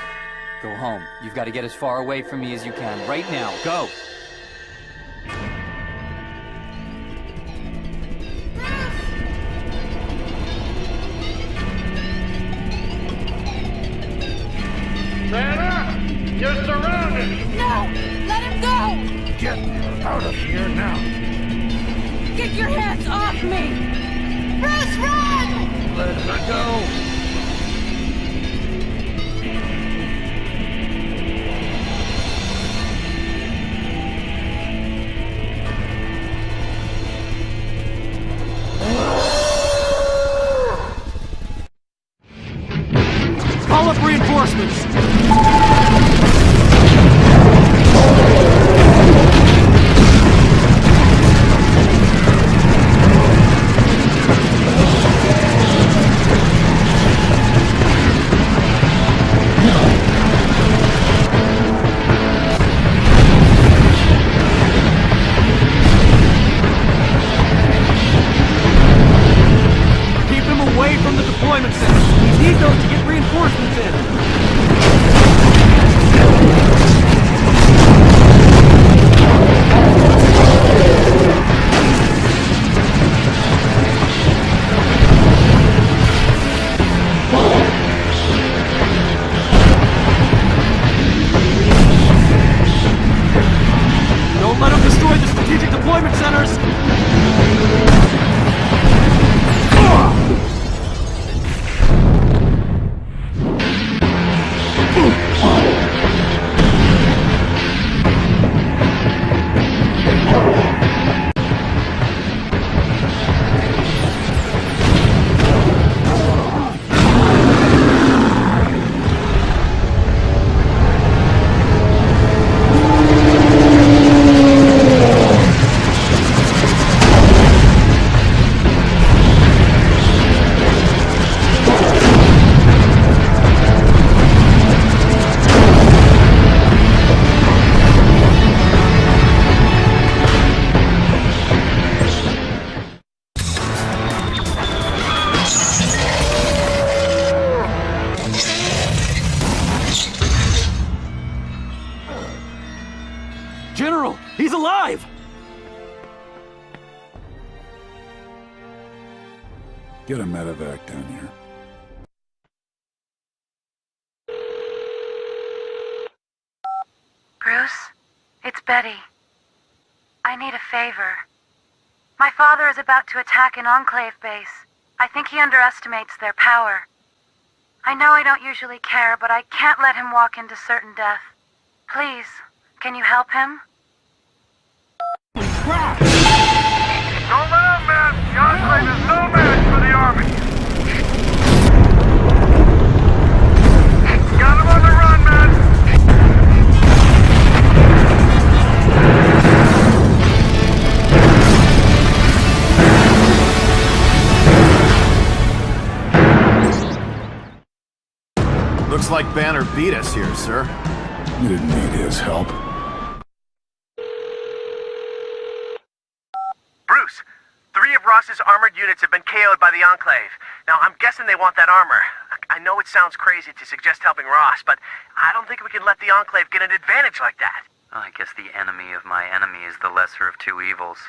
Go home. You've got to get as far away from me as you can. Right now. Go! Santa! You're surrounded! No! Let him go! Get out of here now! Get your hands off me! Bruce, run! Let her go! Call up reinforcements! Keep him away from the deployment center. We need those to get reinforcements in. Don't let them destroy the strategic deployment centers! General, he's alive! Get a medevac down here. Bruce, it's Betty. I need a favor. My father is about to attack an Enclave base. I think he underestimates their power. I know I don't usually care, but I can't let him walk into certain death. Please, can you help him? Don't let up, man! The Enclave is no match for the Army! Got him on the run, man! Looks like Banner beat us here, sir. We didn't need his help. Bruce, 3 of Ross's armored units have been KO'd by the Enclave. Now, I'm guessing they want that armor. I know it sounds crazy to suggest helping Ross, but I don't think we can let the Enclave get an advantage like that. I guess the enemy of my enemy is the lesser of two evils.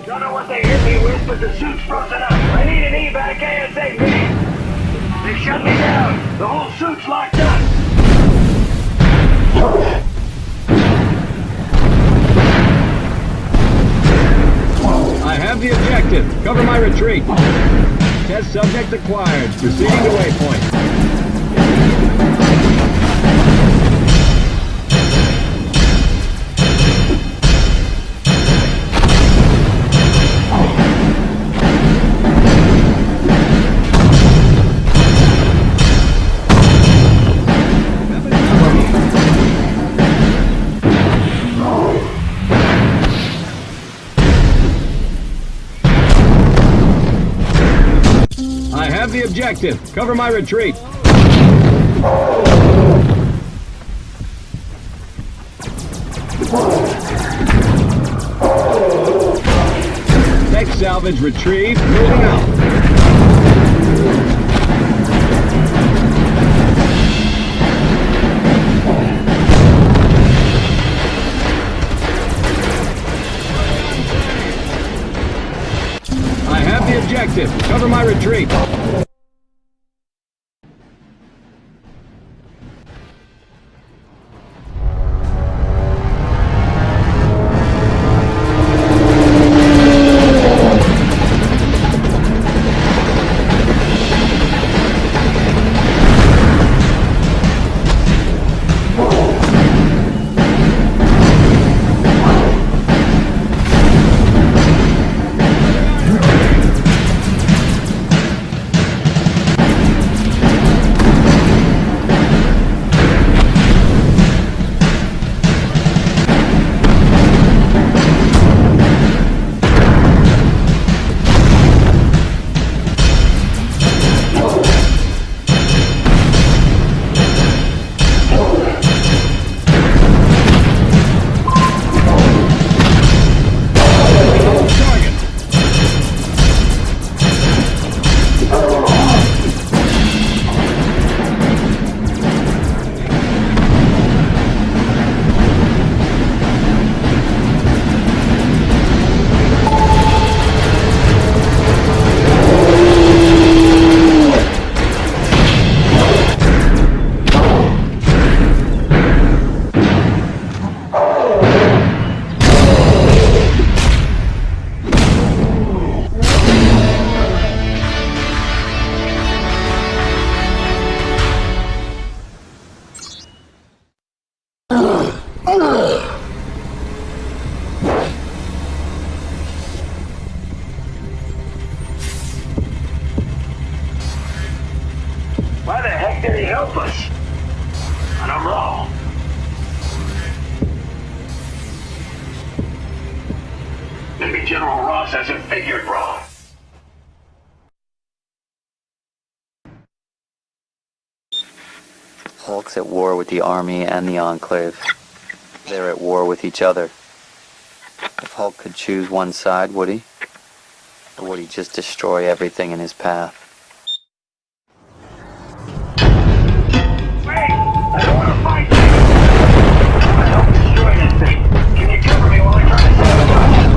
Don't know what they hit me with, but the suit's frozen up. I need an evac ASAP. They shut me down. The whole suit's locked up. I have the objective. Cover my retreat. Test subject acquired. Proceeding to waypoint. The objective. Cover my retreat. Tech salvage retrieved. Moving out. I have the objective. Cover my retreat. Why the heck did he help us? And I'm wrong. Maybe General Ross hasn't figured wrong. Hulk's at war with the Army and the Enclave. They're at war with each other. If Hulk could choose one side, would he? Or would he just destroy everything in his path? Wait! I don't want to fight you! I want to help destroy this thing. Can you cover me while I try to sabotage it?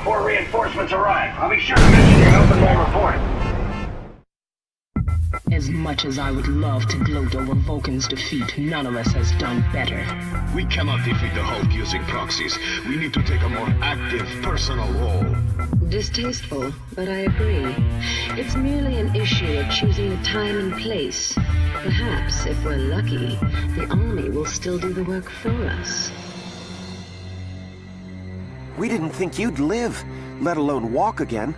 before reinforcements arrive. I'll be sure to mention your help in my report. As much as I would love to gloat over Vulcan's defeat, none of us has done better. We cannot defeat the Hulk using proxies. We need to take a more active, personal role. Distasteful, but I agree. It's merely an issue of choosing a time and place. Perhaps, if we're lucky, the army will still do the work for us. We didn't think you'd live, let alone walk again.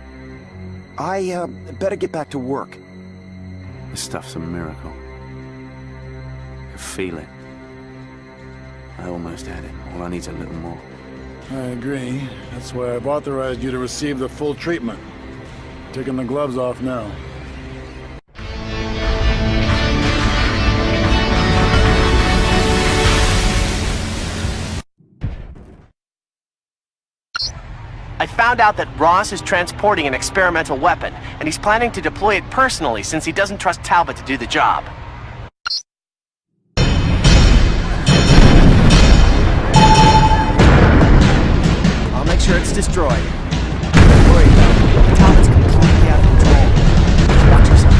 I, better get back to work. This stuff's a miracle. I feel it. I almost had it. All I need's a little more. I agree. That's why I've authorized you to receive the full treatment. Taking the gloves off now. I found out that Ross is transporting an experimental weapon, and he's planning to deploy it personally since he doesn't trust Talbot to do the job. I'll make sure it's destroyed. Don't worry about it. Talbot's completely out of control. Watch yourself.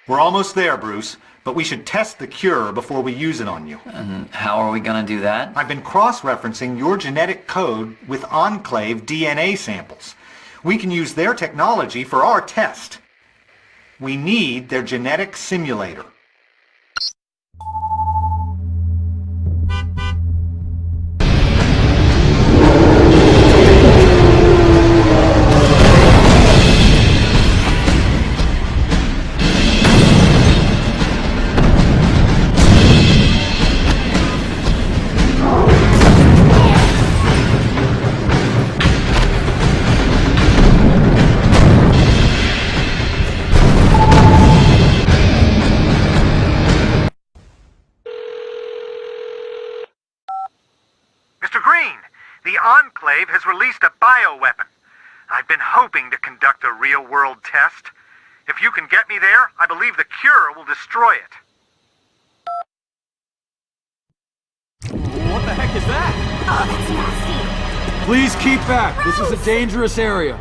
We're almost there, Bruce, but we should test the cure before we use it on you. And how are we gonna do that? I've been cross-referencing your genetic code with Enclave DNA samples. We can use their technology for our test. We need their genetic simulator. The Enclave has released a bioweapon. I've been hoping to conduct a real-world test. If you can get me there, I believe the cure will destroy it. What the heck is that? Oh, that's nasty. Please keep back. This is a dangerous area.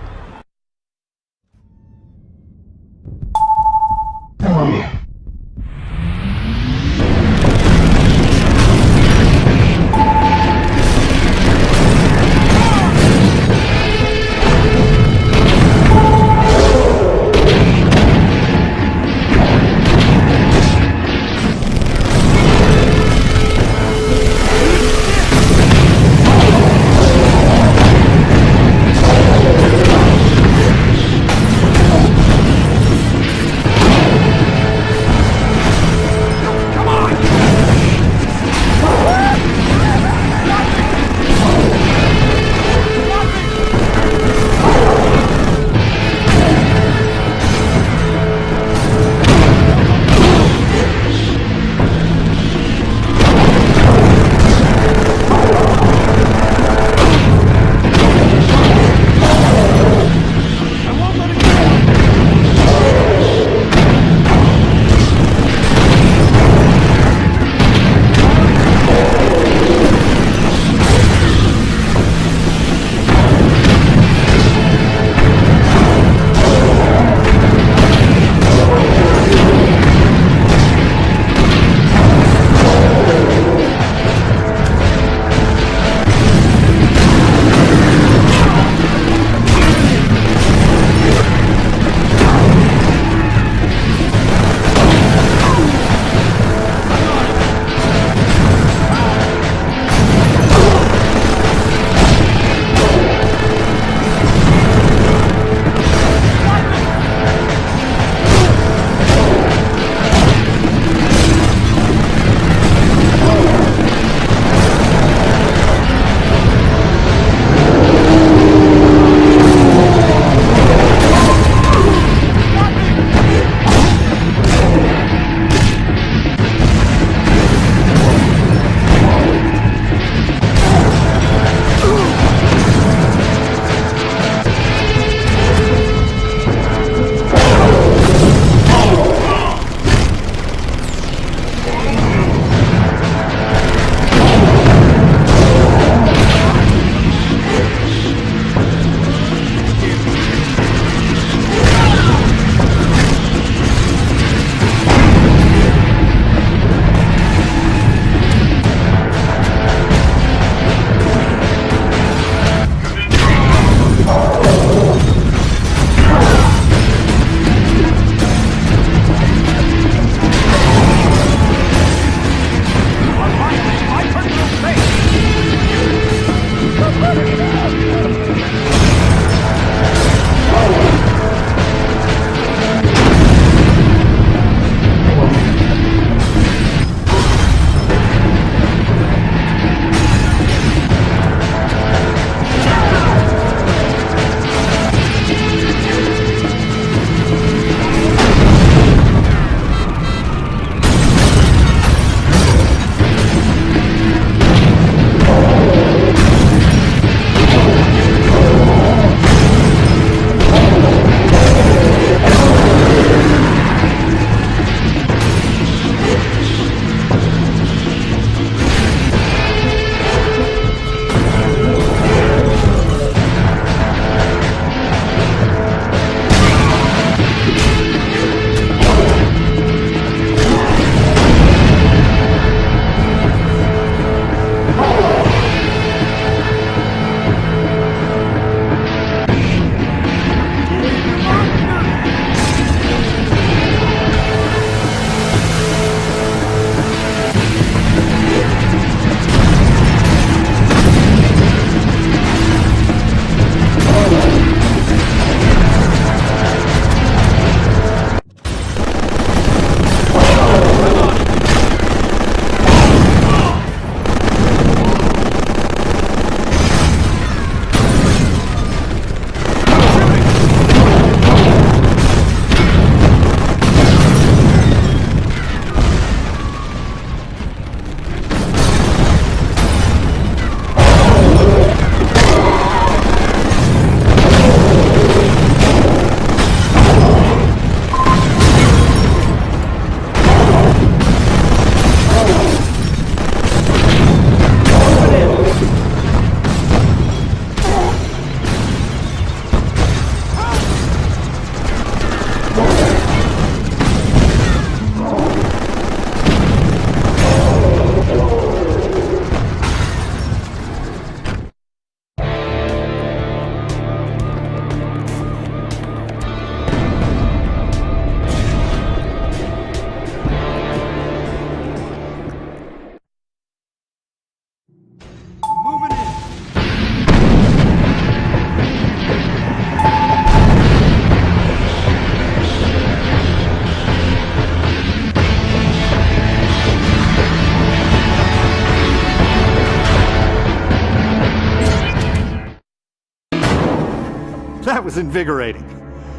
That was invigorating.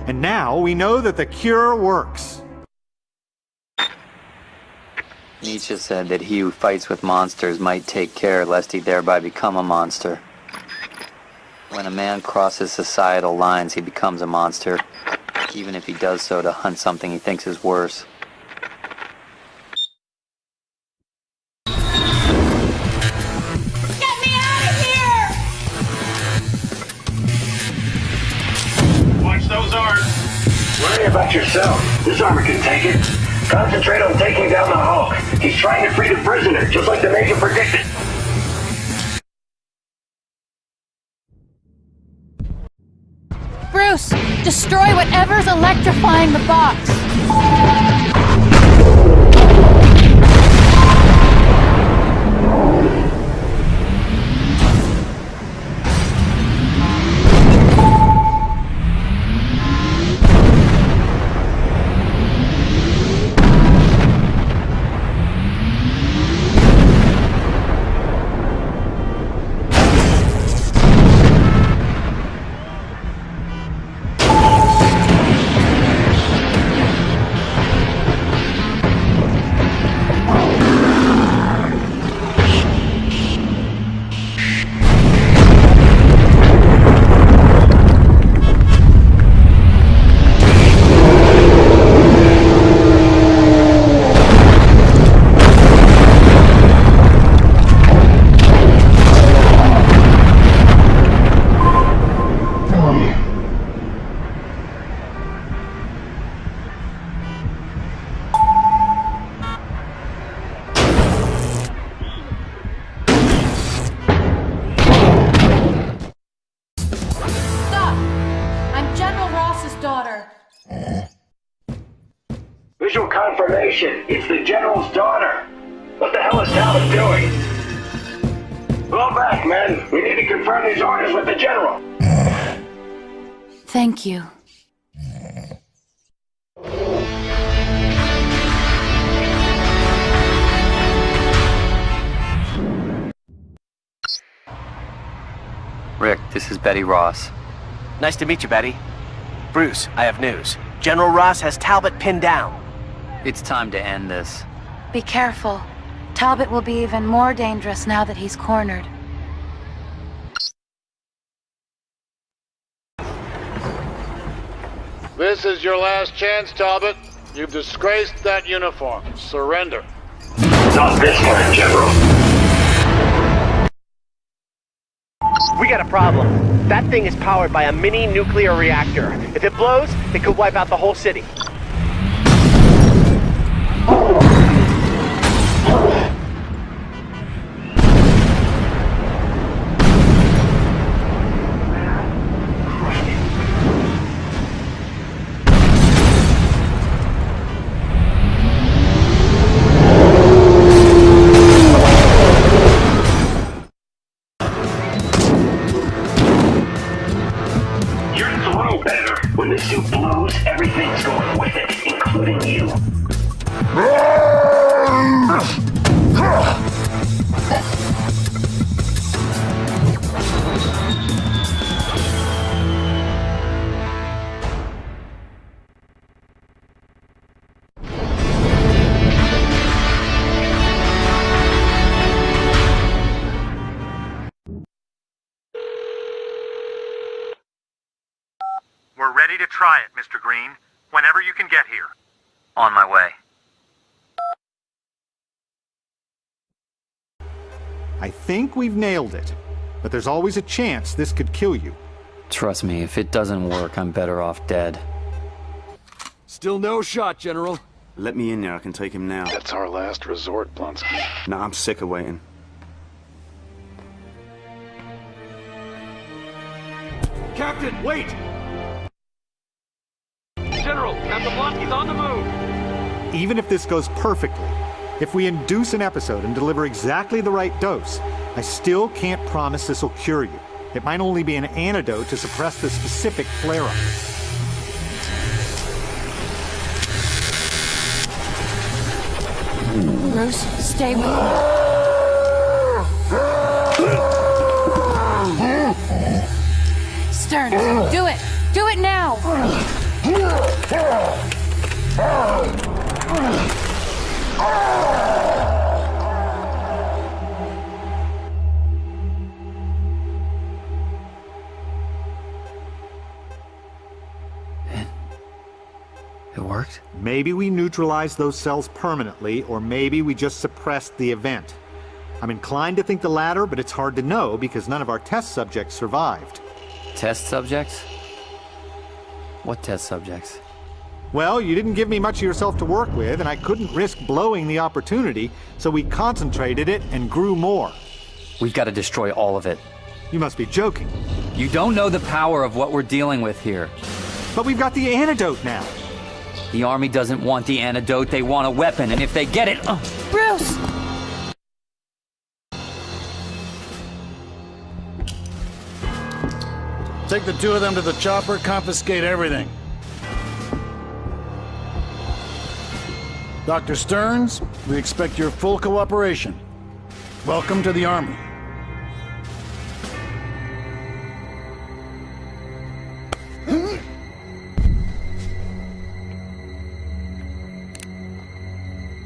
And now we know that the cure works. Nietzsche said that he who fights with monsters might take care lest he thereby become a monster. When a man crosses societal lines, he becomes a monster, even if he does so to hunt something he thinks is worse. Get me out of here! Watch those arms. Worry about yourself. This armor can take it. Concentrate on taking down the Hulk. He's trying to free the prisoner, just like the Major predicted. Bruce, destroy whatever's electrifying the box. Visual confirmation. It's the General's daughter. What the hell is Talbot doing? Fall back, men. We need to confirm these orders with the General. Thank you. Rick, this is Betty Ross. Nice to meet you, Betty. Bruce, I have news. General Ross has Talbot pinned down. It's time to end this. Be careful. Talbot will be even more dangerous now that he's cornered. This is your last chance, Talbot. You've disgraced that uniform. Surrender. Not this time, General. We got a problem. That thing is powered by a mini nuclear reactor. If it blows, it could wipe out the whole city. When the suit blows, everything's going with it, including you. We're ready to try it, Mr. Green. Whenever you can get here. On my way. I think we've nailed it, but there's always a chance this could kill you. Trust me, if it doesn't work, I'm better off dead. Still no shot, General. Let me in there, I can take him now. That's our last resort, Blonsky. Nah, I'm sick of waiting. Captain, wait! General, Captain Blonsky's on the move! Even if this goes perfectly, if we induce an episode and deliver exactly the right dose, I still can't promise this will cure you. It might only be an antidote to suppress the specific flare-up. Bruce, stay with me. Stern, do it! now! It worked? Maybe we neutralized those cells permanently, or maybe we just suppressed the event. I'm inclined to think the latter, but it's hard to know because none of our test subjects survived. Test subjects? What test subjects? Well, you didn't give me much of yourself to work with, and I couldn't risk blowing the opportunity, so we concentrated it and grew more. We've got to destroy all of it. You must be joking. You don't know the power of what we're dealing with here. But we've got the antidote now. The Army doesn't want the antidote, they want a weapon, and if they get it... Bruce! Take the two of them to the chopper, confiscate everything. Dr. Stearns, we expect your full cooperation. Welcome to the Army.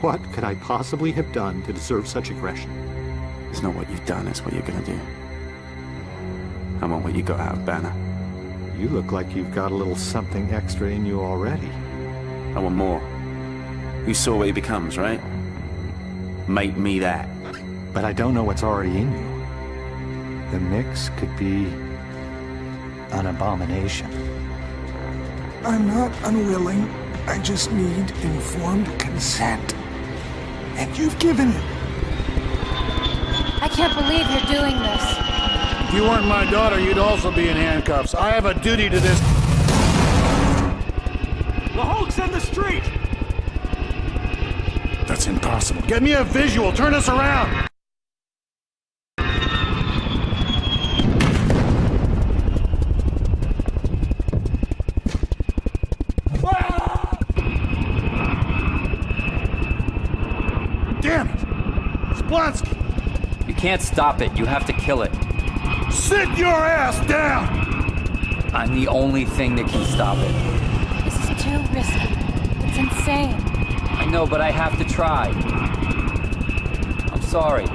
What could I possibly have done to deserve such aggression? It's not what you've done, it's what you're gonna do. I want what you got out of Banner. You look like you've got a little something extra in you already. I want more. You saw what he becomes, right? Make me that. But I don't know what's already in you. The mix could be an abomination. I'm not unwilling. I just need informed consent. And you've given it. I can't believe you're doing this. If you weren't my daughter, you'd also be in handcuffs. I have a duty to this. The Hulk's in the street! That's impossible. Get me a visual. Turn us around. Damn it! Splonsky! You can't stop it, you have to kill it. Sit your ass down! I'm the only thing that can stop it. This is too risky. It's insane. I know, but I have to try. I'm sorry.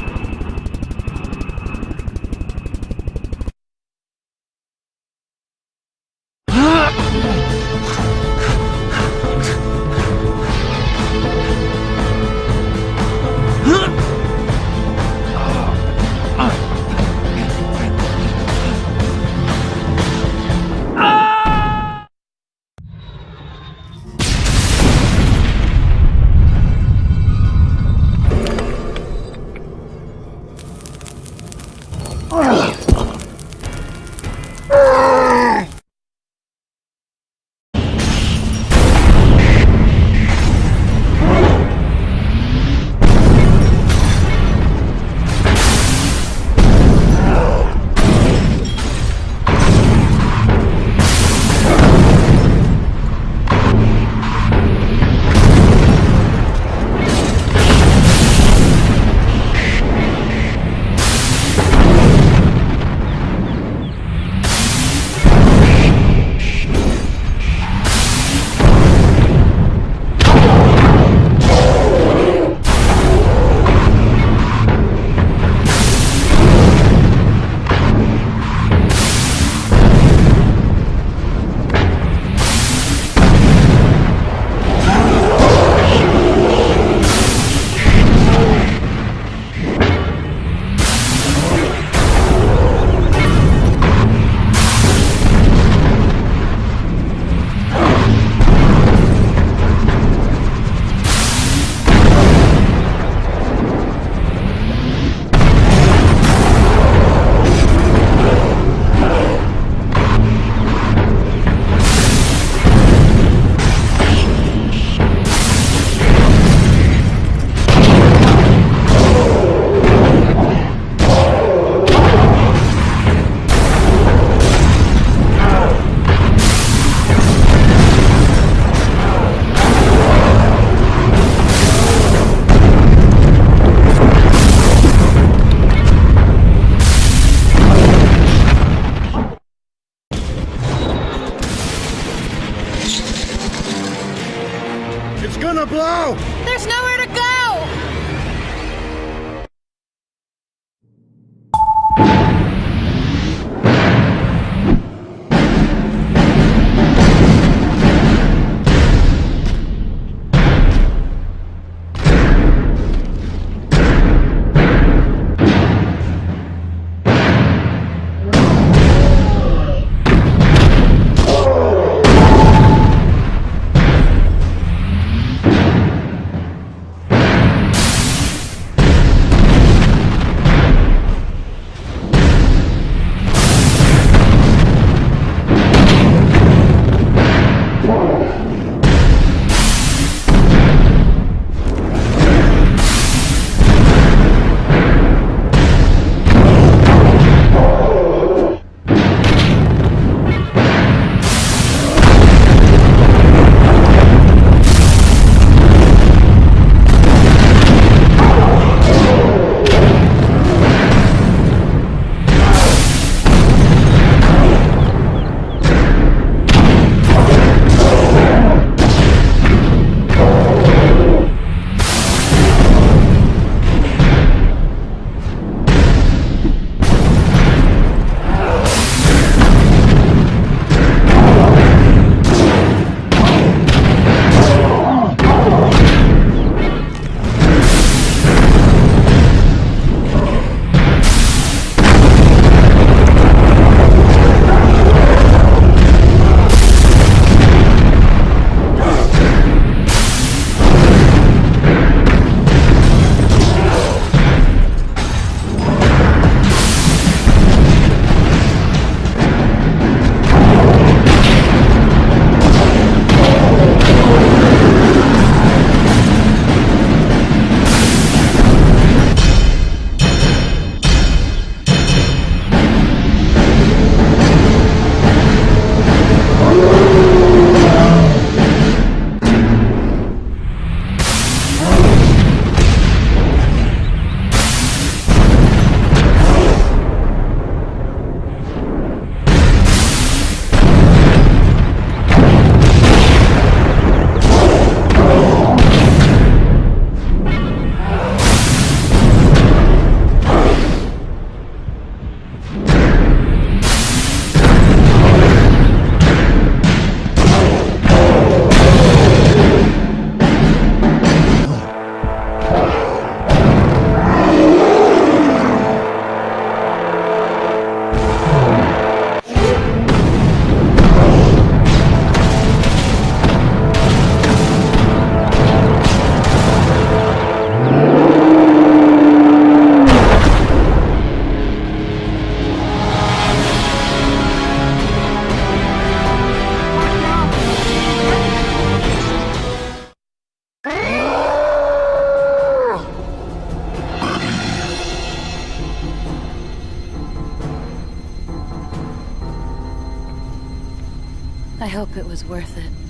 It's gonna blow! There's nowhere to go! I hope it was worth it.